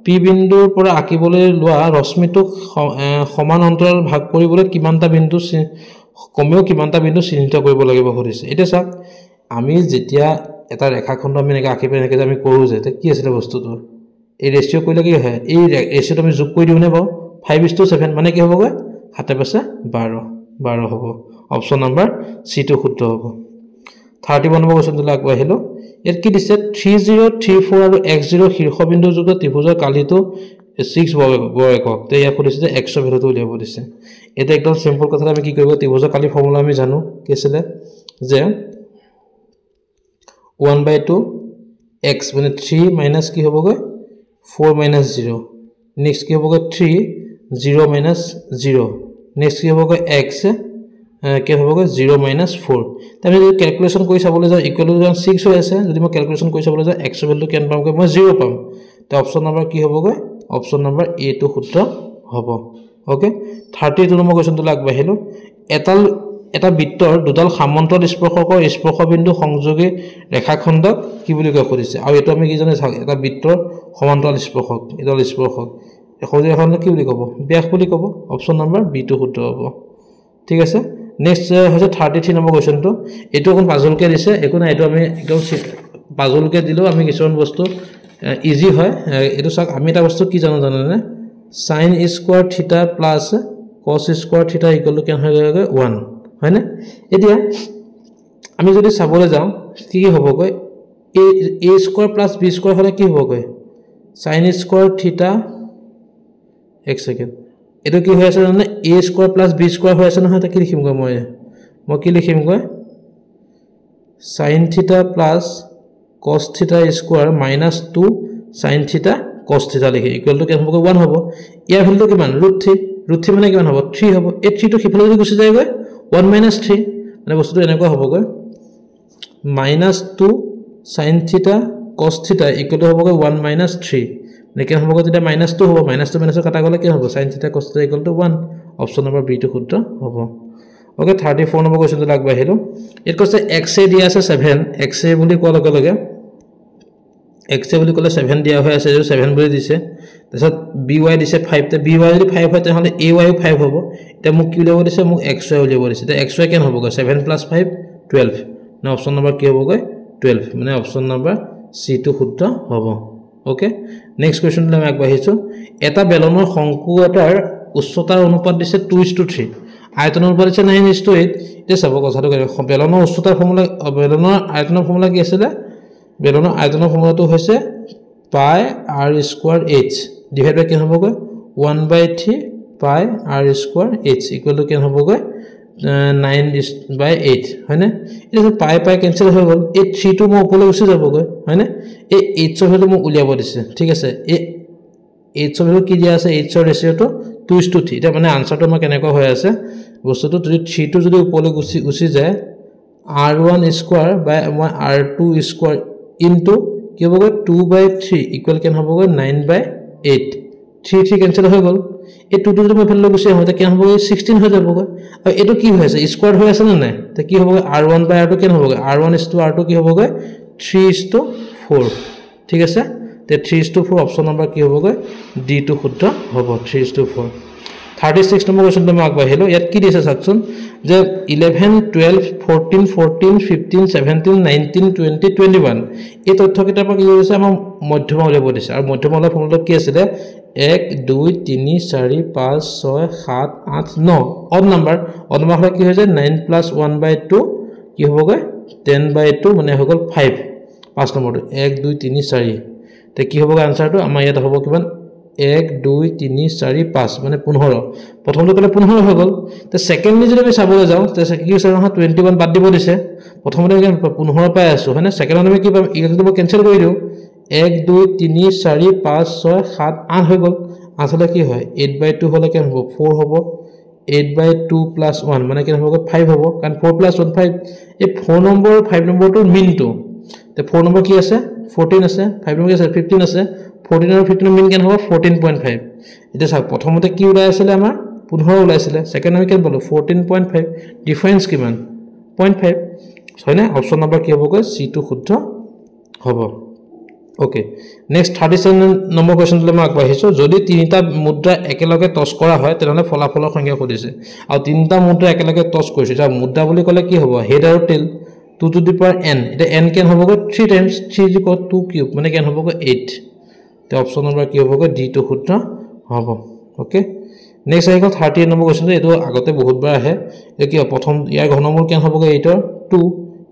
p বিন্দুৰ পৰা আঁকিবলৈ লোৱা ৰশ্মিটোক সমান অন্তৰাল ভাগ কৰিবলৈ কিমানটা বিন্দু কমেও কিমানটা বিন্দু চিহ্নিত কৰিব লাগিব কৰিছে এটা চাওক আমি যেতিয়া এটা ৰেখাখণ্ড আমি এনেকৈ আঁকি পেলাই এনেকৈ আমি কৰো যে কি আছিল বস্তুটো এই ৰেশিও কৰিলে কি হয় এই ৰেশিওটো আমি যোগ কৰি দিও নে বাও 5:7 মানে কি হ'বগৈ 7 + 12 হ'ব অপচন নম্বৰ সি টো শুদ্ধ হ'ব 31 নম্বৰ কোৱেশ্চনটো আগবাঢ়িলো ইয়াত কি দিছে 3034 আৰু x0 শীৰ্ষবিন্দু যুক্ত ত্ৰিভুজৰ কালিটো 6 বৰ্গক তে ইয়াক কৈছে যে x ভ্যালুটো উলিয়াব দিছে এটা একদম সিম্পল কথা আমি কি কৰিব ত্ৰিভুজৰ কালি ফৰ্মুলা আমি জানো কি আছিল যে 1/2 x মানে 3 মাইনাস কি হ'বগৈ 4 - 0 নেক্সট কি হ'বগৈ 3 0 - 0 নেক্সট কি হ'বগৈ x কি হ'বগৈ 0 - 4 তাহলে যদি ক্যালকুলেশন কৰি চাবলৈ যাও ইকুৱেল টু 6 হৈ আছে যদি মই ক্যালকুলেশন কৰি চাবলৈ যাও x ভ্যালুটো কেন পামগৈ মই 0 পাম তে অপচন নম্বৰ কি হ'বগৈ অপচন নম্বৰ a টো শুদ্ধ হ'ব ওকে 32 নম্বৰ কোৱেশ্চনটো আগবাঢ়িলো এটা বৃত্তৰ দুডাল সমান্তৰাল স্পৰ্শকৰ স্পৰ্শবিন্দু সংযোগী ৰেখাখণ্ডক কি বুলি কোৱা কৰিছে আৰু এটো আমি কি জানে এটা বৃত্তৰ সমান্তৰাল স্পৰ্শক এডাল স্পৰ্শক এখন ৰেখাখণ্ডক কি বুলি ক'ব ব্যাস বুলি ক'ব অপচন নম্বৰ বি টো শুদ্ধ হ'ব ঠিক আছে নেক্সট হৈছে 33 নম্বৰ কোৱেশ্চনটো এটো কোন পাজলকে দিছে একো না এটো আমি একদম পাজলকে দিলো আমি কিছুমান বস্তু ইজি হয় এটো চাক আমি এটা বস্তু কি জানো জানেনে sin স্কয়াৰ থিটা প্লাস cos স্কয়াৰ থিটা ইকুৱেল টু কেন হৈ গৈ 1 হয় না এতিয়া আমি যদি চাবলৈ যাও কি হ'বগৈ a square plus b square হলে কি হ'বগৈ sin স্কয়াৰ থিটা এক সেকেন্ড এটো কি হৈ আছে জানে a square plus b square হৈ আছে নহয় তা কি লিখিম গৈ মই কি লিখিম গৈ sin থিটা প্লাস cos থিটা square minus 2 sin theta cos থিটা লিখি ইকুৱেল টু কেন হ'ব 1 হ'ব ইয়াৰ ভ্যালুটো কিমান √3 মানে কিমান হ'ব 3 হ'ব এই 3 টো কিফালে যদি গুছি যায় গৈ 1 - 3 মানে বস্তুটো এনেকুৱা হ'ব গৈ -2 sin theta cos theta equal two হ'ব গৈ 1 - 3 নেকি হ'ব গৈ তেতিয়া -2 হ'ব -2 কাটা গলে কি হ'ব sin theta cos theta equal to 1 option number B টো শুদ্ধ হ'ব ওকে 34 নম্বৰ কোৱেশ্চনটো আগবাঢ়িলো এত কৈছে x এ দিয়া আছে 7 x এ বুলি কোৱা লগে লগে x এ বুলি কলে 7 দিয়া হৈ আছে 7 বুলি দিছে তাৰছত by দিছে 5 তে by যদি 5 হয় তেহলে ay ও 5 হ'ব এটা মোক কি উলিয়াব দিছে মোক xy উলিয়াব দিছে তে xy কেন হ'ব গৈ 7 + 5 12 না অপচন নম্বৰ কি হ'ব গৈ 12 মানে অপচন নম্বৰ সি টো শুদ্ধ হ'ব ওকে নেক্সট কোৱেশ্চনটো আমি আগবাঢ়িছো এটা বেলনৰ শংকু এটাৰ উচ্চতাৰ অনুপাত দিছে 2:3 আয়তনৰ অনুপাত দিছে 9:8 এটা চাব কথাটো বেলনৰ উচ্চতাৰ ফৰ্মুলা বেলনৰ আয়তনৰ ফৰ্মুলা কি আছিল বেলনৰ আয়তনৰ ফৰ্মুলাটো হৈছে পাই r স্কয়াৰ h ডিভাইড বাই কি হ'বগৈ 1/3 পাই r square h equal to কি হ'বগৈ 9/8 হয়নে এটা পাই কেনসেল হৈ গল এই 3 টো মই ওপৰলৈ গুছি যাবগৈ হয়নে এই h ৰ ভ্যালু মোক উলিয়াব দিছে ঠিক আছে এই h ৰ ভ্যালু কি দিয়া আছে h ৰ ৰেশিওটো 2:3 এটা মানে আনসাৰটো আমাৰ কেনেকৈ হৈ আছে বস্তুটো যদি 3 টো যদি ওপৰলৈ গুছি যায় r1 স্কয়াৰ বাই r2 স্কয়াৰ ইনটু কি হ'বগৈ 2/3 ইকুৱেল কেন হ'বগৈ 9/8 3 কেনসেল হৈ গল এই 2 টো যদি মই ভ্যালু গুছি আহোতে কেন হ'বগৈ 16 হৈ যাবগৈ আৰু এটো কি হৈ আছে স্কয়াৰ হৈ আছে না নাই তে কি হ'বগৈ r1 বাই r2 কেন হ'বগৈ r1 r2 কি হ'বগৈ 3:4 ঠিক আছে তে 3:4 অপচন নম্বৰ কি হ'বগৈ ডি টো শুদ্ধ হ'ব 3:4 36 নম্বৰ কোৱেশ্চনটো মই আগবাঢ়িলো ইয়াত কি দিছে চাকচোন যে 11 12 14 14 15 17 19 20 21 এই তথ্য কিটাৰ পৰা কি হৈছে আমাৰ মধ্যমা উলিয়াব দিছে আৰু মধ্যমাৰ ফৰ্মুলা কি আছিল 1 2 3 4 5 6 7 8 9 অড নম্বৰ হলে কি হৈ যায় 9 + 1/2 কি হ'বগৈ 10/2 মানে হৈ গল 5 5 নম্বৰটো 1 2 3 4 তে কি হ'বগৈ আনসাৰটো আমাৰ ইয়াত হ'ব কিমান 1 2 3 4 5 মানে 15 প্ৰথমটো কলে 15 হৈ গল তে সেকেন্ডলি যদি আমি চাবলৈ যাও তে কি হৈছে নহয় 21 বাদ দিব দিছে প্ৰথমতে আমি 15 পাই আছো হয়নে সেকেন্ডত আমি কি পাম ইকুৱেলটো মই কেনসেল কৰি দিও 1 2 3 4 5 6 7 8 হৈ গল আসলে কি হয় 8/2 হলে কেন হ'ব 4 হ'ব 8/2 + 1 মানে কেন হ'ব 5 হ'ব কাৰণ 4 + 1 5 এই 4 নম্বৰ 5 নম্বৰটো মিনটো তে 4 নম্বৰ কি আছে 14 আছে 5 নম্বৰ কি আছে 15 আছে 14 আৰু 15 মিন কেন হ'ব 14.5 এটা চাওক প্ৰথমতে কি ওলাই আছিল আমাৰ 15 ওলাইছিল সেকেন্ড আমি কেন পালো 14.5 ডিফাৰেন্স কিমান 0.5 হয়নে অপশন নম্বৰ কি হ'বগৈ C2 শুদ্ধ হ'ব ওকে নেক্সট 37 নম্বৰ কোৱেশ্চনলৈ মই আগবাঢ়িছো যদি তিনিটা মুদ্ৰা একেলগে টছ কৰা হয় তেনহলে ফলাফলৰ সংখ্যা খুদিছে আৰু তিনিটা মুদ্ৰা একেলগে টছ কৰিছে যা মুদ্ৰা বুলি ক'লে কি হ'ব হেড আৰু টেল 2 to the power n এটা n কেন হ'বগৈ 3 times 3 to the power 2 cube মানে কেন হ'বগৈ 8 তে অপশন নম্বৰ কি হ'বগৈ d টো শুদ্ধ হ'ব ওকে নেক্সট আহিল 38 নম্বৰ কোৱেশ্চন এটো আগতে বহুত বাৰ আহে এ কি প্ৰথম ইয়াৰ ঘনমূল কেন হ'বগৈ 8 ৰ 2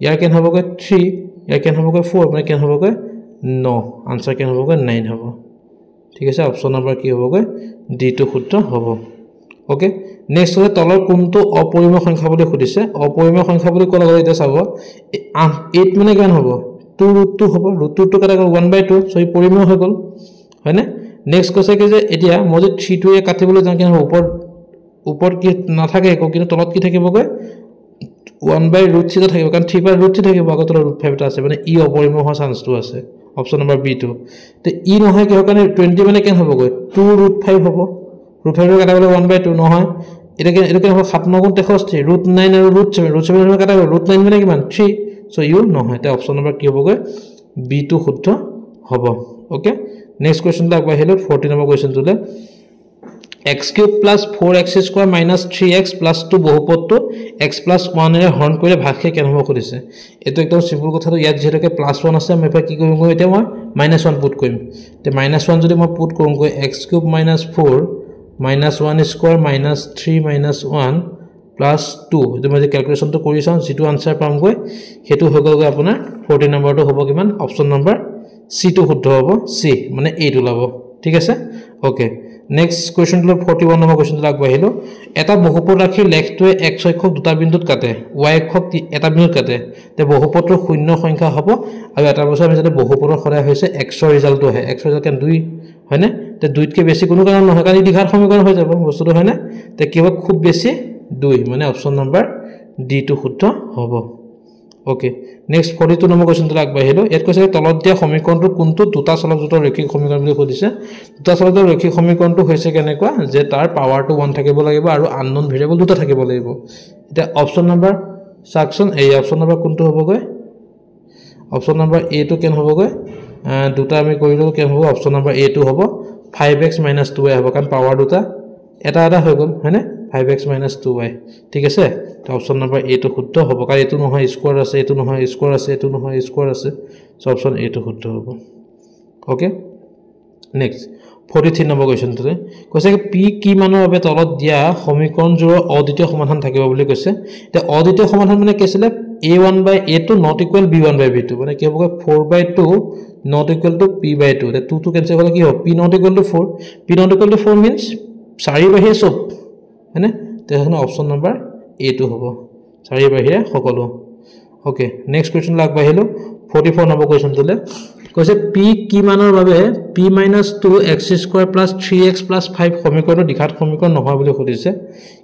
ইয়াৰ কেন হ'বগৈ 3 ইয়াৰ কেন হ'বগৈ 4 মানে কেন হ'বগৈ 9 आंसर কেন হ'বগৈ 9 হ'ব ঠিক আছে অপশন নম্বৰ কি হ'বগৈ d টো শুদ্ধ হ'ব ওকে নেক্সট হলে তলৰ কোনটো অপৰিমেয় সংখ্যা বুলি খুদিছে অপৰিমেয় সংখ্যা বুলি ক'লে গলে এটা চাব 8 মানে কেন হ'ব 2 √2 হ'ব √2 টো কাটা 1/2 সো ই পৰিমেয় হৈ গল হয়নে নেক্সট কৈছে কি যে এতিয়া মই যে 3 টো এ কাটিবলৈ যাম কেন হ'ব ওপৰ কি নাথাকে একো কিন্তু তলত কি থাকিবগৈ 1/√3 থাকিব কাৰণ 3/√3 থাকিব আগত √5 টা আছে মানে ই অপৰিমেয় হোৱাৰ চান্সটো আছে অপশন নম্বৰ বি টো তে ই নহয় কি কাৰণে 20 মানে কেন হ'বগৈ 2√5 হ'ব √5 ৰ কাটা গলে 1/2 নহয় এটা কেন হ'ব 7 9 63 √9 আৰু √7 ৰ কাটা √9 মানে কিমান 3 সো ইউ নহয় তে অপশন নম্বৰ কি হ'বগৈ বি টো শুদ্ধ হ'ব ওকে নেক্সট কোৱেশ্চন টা আগবাঢ়িলো 14 নম্বৰ কোৱেশ্চন তুলে x³ + 4x² - 3x + 2 বহুপদটো x + 1 এৰে হৰণ কৰিলে ভাগশেষ কেন হ'ব খুদিছে এটো একদম সিম্পল কথাটো ইয়াত যেহেতু +1 আছে মই কি কৰিম গৈ এতিয়া মই -1 পুট কৰিম তে -1 যদি মই পুট কৰোঁ গৈ x³ - 4 - 1² - 3 - 1 + 2 এটো মই যে ক্যালকুলেশনটো কৰি চাও যেটো আনসাৰ পাম গৈ হেতু হৈ গল গৈ আপোনাৰ 14 নম্বৰটো হ'ব কিমান অপশন নম্বৰ সি টো শুদ্ধ হ'ব সি মানে 8 ওলাব ঠিক আছে ওকে নেক্সট কোৱেশ্চন টো 41 নম্বৰ কোৱেশ্চন টো আগবাঢ়িলো এটা বহুপদ ৰাখি লেখটোৱে x অক্ষক দুটা বিন্দুত কাটে y অক্ষক এটা বিন্দুত কাটে তে বহুপদৰ শূন্য সংখ্যা হ'ব আৰু এটা বছৰ আমি যদি বহুপদৰ সদায় হৈছে x ৰ ৰিজাল্টটো হয় x ৰ ৰিজাল্ট কেন 2 হয়নে তে 2 তকৈ বেছি কোনো কাৰণ নহয় কাৰণ ই দ্বিঘাত সমীকৰণ হৈ যাব বস্তুটো হয়নে তে কি হ'ব খুব বেছি 2 মানে অপশন নম্বৰ ডি টো শুদ্ধ হ'ব ওকে নেক্সট 42 নম্বৰ কোৱেশ্চনটো আগবাঢ়িলো ইয়াত কৈছে তলত দিয়া সমীকৰণটো কোনটো দুটা চলকজোঁটৰ ৰৈখিক সমীকৰণ বুলি কৈছে দুটা চলকজোঁটৰ ৰৈখিক সমীকৰণটো হৈছে কেনেকুৱা যে তাৰ পাৱাৰটো 1 থাকিব লাগিব আৰু আননোন ভেৰিয়েবল দুটা থাকিব লাগিব এটা অপশন নম্বৰ সাকচন এই অপশন নম্বৰ কোনটো হ'বগৈ অপশন নম্বৰ এ টো কেন হ'বগৈ দুটা আমি কৰিলো কেন হ'ব অপশন নম্বৰ এ টো হ'ব 5x - 2y হ'ব কাৰণ পাৱাৰ দুটা এটা হৈ গল হয়নে 5x - 2y ঠিক আছে তো অপশন নম্বৰ এ টো শুদ্ধ হ'ব কাৰণ এটো নহয় স্কয়াৰ আছে এটো নহয় স্কয়াৰ আছে এটো নহয় স্কয়াৰ আছে সো অপশন এ টো শুদ্ধ হ'ব ওকে নেক্সট 43 নম্বৰ কোৱেশ্চনটো কৈছে p কি মানৰ বাবে তলত দিয়া সমীকৰণজোৰৰ অদ্বিতীয় সমাধান থাকিব বুলি কৈছে তে অদ্বিতীয় সমাধান মানে কি আছিল a1/a2 not equal b1/b2 মানে কি হ'ব 4/2 not equal to p/2 তে 2 to cancel হ'লে কি হ'ব p not equal to 4 p not equal to 4 means 4 বাহিৰে সব হয়নে তে এখানে অপশন নম্বৰ এ টো হ'ব 4 বাহিৰে সকলো ওকে নেক্সট কোৱেশ্চন লাগ বাহিলো 44 নম্বৰ কোৱেশ্চন তুলে কৈছে p কি মানৰ বাবে p - 2x² + 3x + 5 সমীকৰণৰ দ্বিঘাত সমীকৰণ নহয় বুলি খুদিছে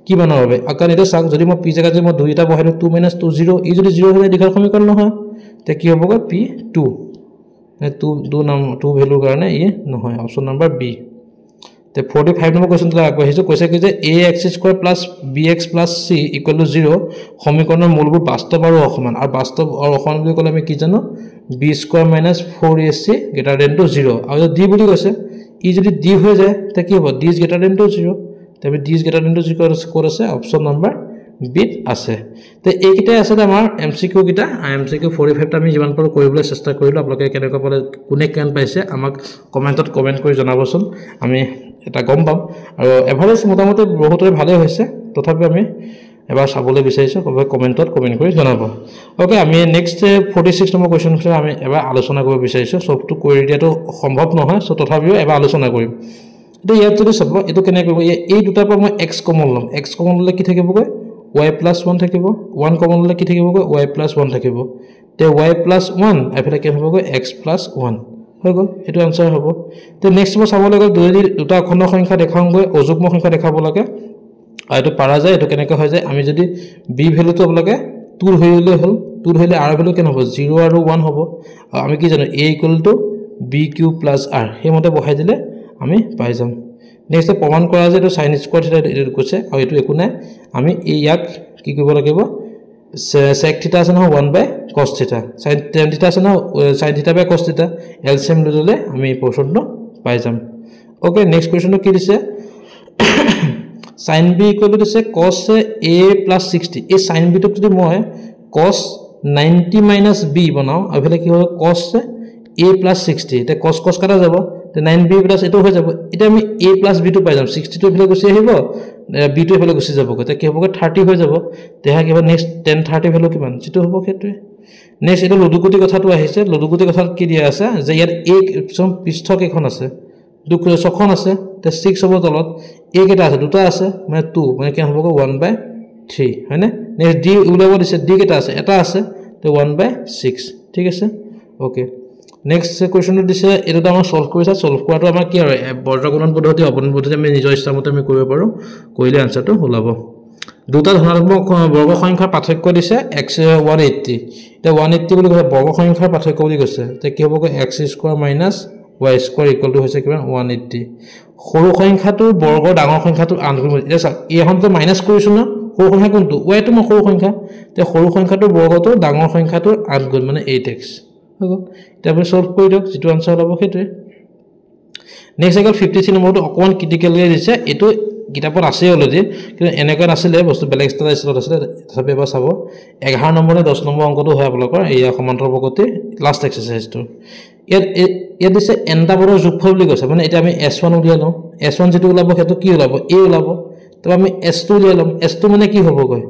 কি মানৰ বাবে আকাৰ এটা চাওক যদি মই p জায়গা যদি মই 2 এটা বহাইলো 2 - 2 0 ই যদি 0 হ'লে দ্বিঘাত সমীকৰণ নহয় তে কি হ'বগৈ p2 2 নাম 2 ভ্যালু কাৰণে ই নহয় অপশন নম্বৰ বি তে 45 নম্বৰ কোৱেশ্চন টো আগবাঢ়িছো কৈছে কি যে ax² + bx + c = 0 সমীকৰণৰ মূলবোৰ বাস্তৱ আৰু অসমান আৰু বাস্তৱ আৰু অসমান বুলি ক'লে আমি কি জানো b² - 4ac > 0 আৰু d বুলি কৈছে ই যদি d হৈ যায় তে কি হ'ব d > 0 তবে d > 0 ক'ত আছে অপশন নম্বৰ বি আছে তে এইকিটা আছে আমাৰ এমসিকিউ কিটা এমসিকিউ 45 টা আমি যিমান পাৰো কৰিবলৈ চেষ্টা কৰিলো আপোনালোকে কেনেকৈ পালে কোনে কেন পাইছে আমাক কমেন্টত কমেন্ট কৰি জনাবচোন আমি এটা গম পাম আৰু এভাৰেজ মোটামুটি বহুতৰে ভালে হৈছে তথাপি আমি এবাৰ চাবলৈ বিচাৰিছো কমেন্টত কমেন্ট কৰি জনাব ওকে আমি নেক্সট 46 নম্বৰ কোৱেশ্চন আমি এবাৰ আলোচনা কৰিব বিচাৰিছো সবটো কৰি দিয়াটো সম্ভৱ নহয় সো তথাপিও এবাৰ আলোচনা কৰিম এটা ইয়াত যদি চাব এটো কেনে কৰিব এই দুটাৰ পৰা মই x কমন লম x কমন ললে কি থাকিবগৈ y + 1 থাকিব 1 কমন ললে কি থাকিবগৈ y + 1 থাকিব তে y + 1 এফালে কি হ'বগৈ x + 1 হৈ গল এটো আনসাৰ হ'ব তে নেক্সট মই চাব লাগে দুটা অখণ্ড সংখ্যা দেখাওঁগৈ অযুগ্ম সংখ্যা দেখাব লাগে আৰু এটো পাৰা যায় এটো কেনেকৈ হয় যায় আমি যদি b ভ্যালুটো লাগে 2 হইলে হল 2 হইলে r ভ্যালু কেন হ'ব 0 আৰু 1 হ'ব আমি কি জানো a = bq + r হেমতে বহাই দিলে আমি পাই যাম নেক্সট প্ৰমাণ কৰা যে এটো sin² থিটা এটো কৈছে আৰু এটো একো নাই আমি এই ইয়াক কি কৰিব লাগিব sec theta আছে নহয় 1 by cos theta sin tan theta আছে নহয় sin theta by cos theta LCM ললে আমি এই পোরশনটো পাই যাম ওকে নেক্সট কোয়েশ্চনটো কি দিছে sin b ইকুয়াল টু দিছে cos a plus 60 এই sin b টোক যদি মই cos 90 minus b বনাও আইফালে কি হয় cos a plus 60 তে cos cos কাটা যাব তে 9b plus এটো হৈ যাব এটা আমি a plus b টো পাই যাম 60 টো এফালে গুছি আহিব b টো এফালে গুছি যাব তে কি হ'ব 30 হৈ যাব তে হা কিবা নেক্সট 10 30 ভ্যালু কিমান যেটো হ'ব ক্ষেত্রে নেক্সট এটা লুডুকুটি কথাটো আহিছে লুডুকুটি কথা কি দিয়া আছে যে ইয়াৰ এক পৃষ্ঠক এখন আছে দুখ ছখন আছে তে 6 হ'ব তলত এক এটা আছে দুটা আছে মানে 2 মানে কি হ'ব 1/3 হয়নে নেক্সট d উলাব দিছে d কেটা আছে এটা আছে তে 1/6 ঠিক আছে ওকে নেক্সট কোয়েশ্চনটো দিছে এটা আমাৰ সলভ কৰিছা সলভ কৰাটো আমাৰ কি হয় বৰ্গগুণন পদ্ধতি অপনন পদ্ধতি আমি নিজৰ ইচ্ছামতে আমি কৰিব পাৰো কইলে আনসাৰটো ওলাব দুটা ধনাত্মক বৰ্গ সংখ্যাৰ পাৰ্থক্য দিছে x 180 এটা 180 বুলি কৈছে বৰ্গ সংখ্যাৰ পাৰ্থক্য বুলি কৈছে তে কি হ'ব x² - y² = হৈছে কিমান 180 সৰু সংখ্যাটোৰ বৰ্গ ডাঙৰ সংখ্যাটোৰ আনগুণ এটা এইখনটো মাইনাস কৰিছো না সৰু সংখ্যা কোনটো y টো মই সৰু সংখ্যা তে সৰু সংখ্যাটোৰ বৰ্গটো ডাঙৰ সংখ্যাটোৰ আনগুণ মানে 8x হ'ব এটা আমি সলভ কৰি দিও যেটো আনসাৰ হ'ব হেতু নেক্সট এগল 53 নম্বৰটো অকমান ক্ৰিটিক্যাল দিছে এটো কিতাপত আছে অলৰেডি কিন্তু এনেকৈ নাছিলে বস্তু বেলেগ ষ্টাইলত আছিল তথাপি এবাৰ চাব 11 নম্বৰ নে 10 নম্বৰ অংকটো হয় আপোনালোকৰ এই সমান্তৰাল বৰ্গতে লাষ্ট এক্সাৰসাইজটো ইয়াত দিছে এনটা বৰৰ যোগফল বুলি কৈছে মানে এটা আমি s1 উলিয়াই লওঁ s1 যেটো ওলাব হেতু কি ওলাব a ওলাব তো আমি s2 উলিয়াই লম s2 মানে কি হ'ব গৈ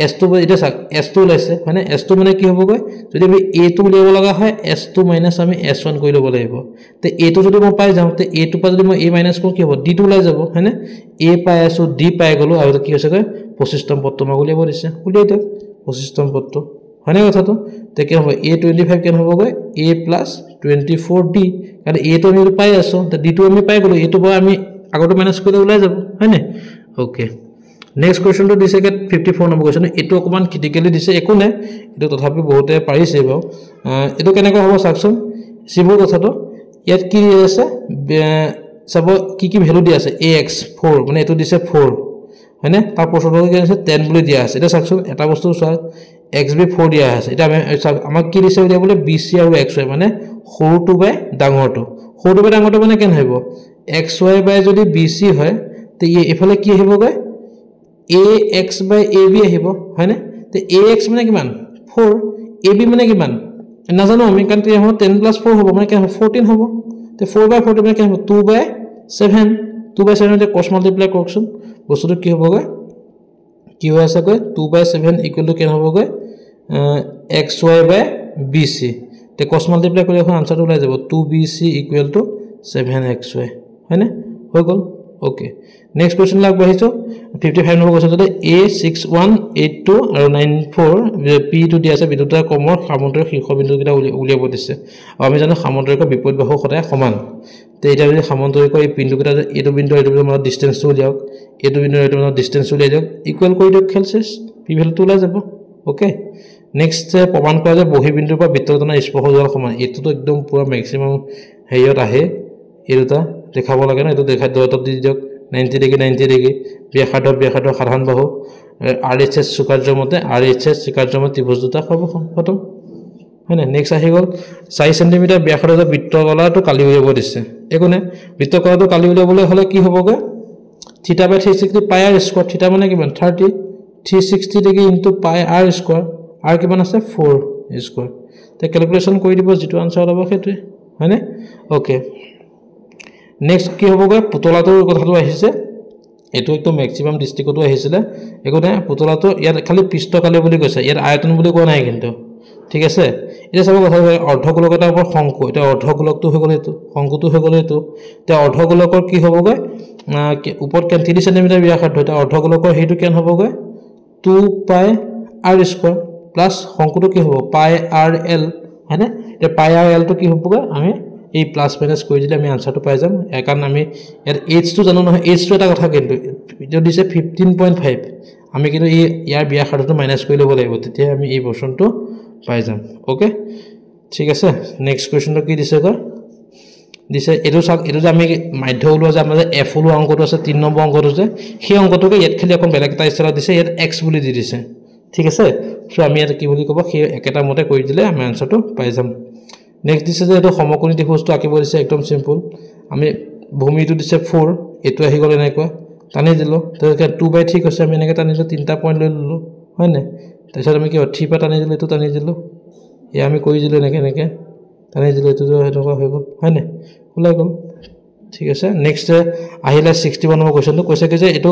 s2 এটা চাক s2 ওলাইছে মানে s2 মানে কি হ'ব গৈ যদি আমি a2 উলিয়াব লগা হয় s2 - আমি s1 কৰি লব লাগিব তে a2 যদি মই পাই যাম তে a2 পা যদি মই a - কৰো কি হ'ব d2 ওলাই যাব হয়নে a পাই আছো d পাই গলো আৰু কি হৈছে গৈ 25তম পদটো মই উলিয়াব দিছে উলিয়াই দিও 25তম পদটো হয়নে কথাটো তে কি হ'ব a25 কেন হ'ব গৈ a + 24d কাৰণ a2 আমি পাই আছো তে d2 আমি পাই গলো a2 পৰা আমি আগটো মাইনাস কৰি ওলাই যাব হয়নে ওকে নেক্সট কোয়েশ্চন তো দিছে 54 নম্বৰ কোয়েশ্চন এটো অকমান ক্ৰিটিক্যালি দিছে একো নাই এটো তথাপি বহুতে পাৰিছে বাও এটো কেনেকৈ হ'ব সাকচোন সিবো কথাটো ইয়াত কি আছে সব কি ভ্যালু দি আছে ax4 মানে এটো দিছে 4 হয়নে তাৰ প্ৰশ্নটো কি আছে 10 বুলি দিয়া আছে এটা সাকচোন এটা বস্তু চোৱা xb4 দিয়া আছে এটা আমাক কি দিছে দিয়া বলে bc আৰু xy মানে সৰুটো বাই ডাঙৰটো মানে কেন হ'ব xy বাই যদি bc হয় তে এফালে কি আহিব গৈ ax by ab আহিব হয়নে তে ax মানে কিমান 4 ab মানে কিমান নাজানো আমি কাৰণ তে 10 + 4 হ'ব মানে কি 14 হ'ব তে 4 by 14 মানে কি হ'ব 2 by 7 2 by 7 তে cos মাল্টিপ্লাই কৰকচোন বস্তুটো কি হ'ব গৈ কি হৈ আছে গৈ 2 by 7 = কেন হ'ব গৈ xy by bc তে cos মাল্টিপ্লাই কৰি এখন আনসাৰটো ওলাই যাব 2bc = 7xy হয়নে হৈ গল ওকে নেক্সট কোয়েশ্চন লাগ বহিছো 55 নম্বৰ কোয়েশ্চন তে a6182 আৰু 94 p2 দি আছে বিদ্যুতৰ কমৰ সামন্তৰিক শীৰ্ষবিন্দু কিটা উলিয়াব দিছে আৰু আমি জানো সামন্তৰিকৰ বিপৰীত বাহু সদায় সমান তে এটা যদি সামন্তৰিকৰ এই বিন্দু কিটা এটো বিন্দু মাজত ডিসটেন্সটো উলিয়াওক এটো বিন্দু এটো মাজত ডিসটেন্স উলিয়াই দিয়ক ইকুৱেল কৰি দিয়ক খেলছেছ p ভ্যালুটো ওলাই যাব ওকে নেক্সট প্ৰমাণ কৰা যে বহি বিন্দুৰ পৰা বৃত্তজনৰ স্পৰ্শ যোৱাৰ সমান এটোটো একদম পুৰা ম্যাক্সিমাম হেয়ত আহে এটোটা দেখাব লাগে না এটো দেখাই দত দি দিয়ক 90 ডিগ্ৰী 90 ডিগ্ৰী ব্যাসাৰ্ধ সাধাৰণ বাহু RHS সুকাৰ্যৰ মতে RHS সুকাৰ্যৰ মতে ত্ৰিভুজ দুটা খতম হয় না নেক্সট আহি গল 4 সেমি ব্যাসাৰ্ধৰ বৃত্তকলাটো কালি উলিয়াব দিছে একোনে বৃত্তকলাটো কালি উলিয়াবলৈ হলে কি হ'বগে θ/360 পাই r স্কয়াৰ θ মানে কিমান 30 360 degree into pi r square r কিমান আছে 4 স্কয়াৰ তে ক্যালকুলেশন কৰি দিব যেটো আনসাৰ হ'ব হেতু হয়নে ওকে নেক্সট কি হ'বগে পুতলাটোৰ কথাটো আহিছে এটো একদম ম্যাক্সিমাম ডিস্ট্ৰিক্টটো আহিছিল একোনে পুতলাটো ইয়াত খালি পৃষ্ঠকালি বুলি কৈছে ইয়াত আয়তন বুলি কোৱা নাই কিন্তু ঠিক আছে এটা সব কথা অৰ্ধগোলকটাৰ ওপৰত শংকু এটা অৰ্ধগোলকটো হৈ গল এটো শংকুটো হৈ গল এটো তে অৰ্ধগোলকৰ কি হ'বগে ওপৰত 30 সেমি ব্যাসাৰ্ধ এটা অৰ্ধগোলকৰ হেতু কেন হ'বগে 2 পাই r স্কয়াৰ প্লাস শংকুটো কি হ'ব পাই r l হয়নে তে পাই r l টো কি হ'বগে আমি এই প্লাস মাইনাস কৰি দিলে আমি আনসাৰটো পাই যাম কাৰণ আমি ইয়াৰ h টো জানো নহয় h টো এটা কথা কিন্তু ভিডিও দিছে 15.5 আমি কিন্তু ইয়াৰ ব্যাসাৰ্ধটো মাইনাস কৰি লব লাগিব তেতিয়া আমি এই পোৰশনটো পাই যাম ওকে ঠিক আছে নেক্সট কোৱেশ্চনটো কি দিছে গৈ দিছে এটো যে আমি মাধ্য ওলোৱা যে আমাৰ f ওলোৱা অংকটো আছে 3 নম্বৰ অংকটো যে সেই অংকটোকে ইয়াত খালি অকন বেলেগ এটা ষ্টাইলত দিছে ইয়াত x বুলি দি দিছে ঠিক আছে সো আমি এটা কি বুলি ক'ব সেই একেটা মতে কৰি দিলে আমি আনসাৰটো পাই যাম নেক্সট দিছে যে এটো সমকোণী ত্ৰিভুজটো আঁকিব দিছে একদম সিম্পল আমি ভূমিটো দিছে 4 এটো আহি গ'ল এনেকুৱা টানি দিলো তেতিয়া 2/3 কৈছে আমি এনেকৈ টানি দিলো তিনটা পইণ্ট লৈ ললো হয় না তাৰপিছত আমি কি 3 পা টানি দিলো এটো টানি দিলো এ আমি কৰি দিলো এনেকৈ টানি দিলো এটো হেনেকুৱা হৈ গ'ল হয় না ওলাই গ'ল ঠিক আছে নেক্সট আহিলা 61 নম্বৰ কোৱেশ্চনটো কৈছে কি যে এটো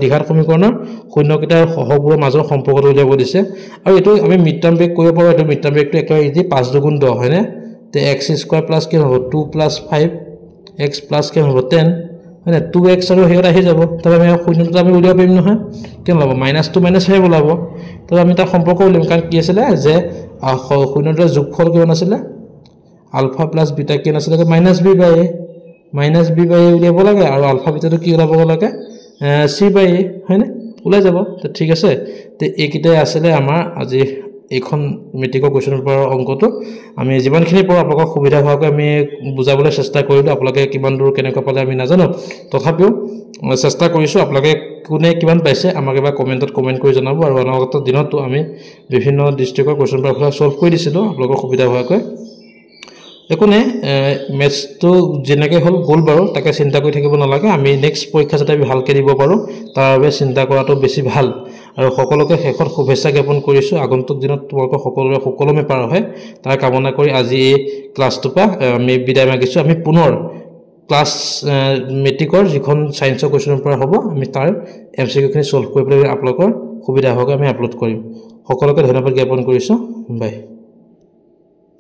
দ্বিঘাত সমীকৰণৰ শূন্যকেইটাৰ সহগবোৰৰ মাজৰ সম্পৰ্কটো উলিয়াব দিছে আৰু এটো আমি মিড টাৰ্ম ব্ৰেক কৰিব পাৰো এটো মিড টাৰ্ম ব্ৰেকটো একেবাৰে ইজি 5 দুগুণ 10 হয় না তে x² + কি হ'ব 2 + 5 x + কি হ'ব 10 হয় না 2x আৰু হেয়ত আহি যাব তবে আমি শূন্যটো আমি উলিয়াব পাৰিম নহয় কেন লাভ -2 - 5 ওলাব তবে আমি তাৰ সম্পৰ্ক উলিয়াম কাৰণ কি আছিল যে শূন্যটোৰ যোগফল কিমান আছিল আলফা + বিটা কিমান আছিল -b/a উলিয়াব লাগে আৰু আলফা বিটাটো কি ওলাব লাগে c/a হয় না ওলাই যাব তো ঠিক আছে তে এইকিটাই আছিল আমাৰ আজি এইখন মেট্ৰিকৰ কোৱেশ্চন পেপাৰৰ অংকটো আমি যিমানখিনি পাৰো আপোনাক সুবিধা হোৱাকৈ আমি বুজাবলৈ চেষ্টা কৰিলো আপোনালোকে কিমান দূৰ কেনেকৈ পালে আমি নাজানো তথাপিও চেষ্টা কৰিছো আপোনালোকে কোনে কিমান পাইছে আমাক এবাৰ কমেন্টত কমেন্ট কৰি জনাব আৰু অনাগত দিনতো আমি বিভিন্ন ডিস্ট্ৰিক্টৰ কোৱেশ্চন পেপাৰ সলভ কৰি দিছিলো আপোনালোকৰ সুবিধা হোৱাকৈ একোনে মেথছটো যেনেকৈ হল গোল বাৰু তাকে চিন্তা কৰি থাকিব নালাগে আমি নেক্সট পৰীক্ষা যাতে ভালকৈ দিব পাৰো তাৰ বাবে চিন্তা কৰাটো বেছি ভাল আৰু সকলোকে শেষত শুভেচ্ছা জ্ঞাপন কৰিছো আগন্তুক দিনত তোমালোকৰ সকলোৰে সুকলমে পাৰ হয় তাৰ কামনা কৰি আজি এই ক্লাছটো পা আমি বিদায় মাগিছো আমি পুনৰ ক্লাছ মেট্ৰিকৰ যিখন সায়েন্সৰ কোৱেশ্চন পেপাৰ হ'ব আমি তাৰ এমসিকিউখিনি সলভ কৰিবলৈ আপোনালোকৰ সুবিধা হোৱাকৈ আমি আপলোড কৰিম সকলোকে ধন্যবাদ জ্ঞাপন কৰিছো বাই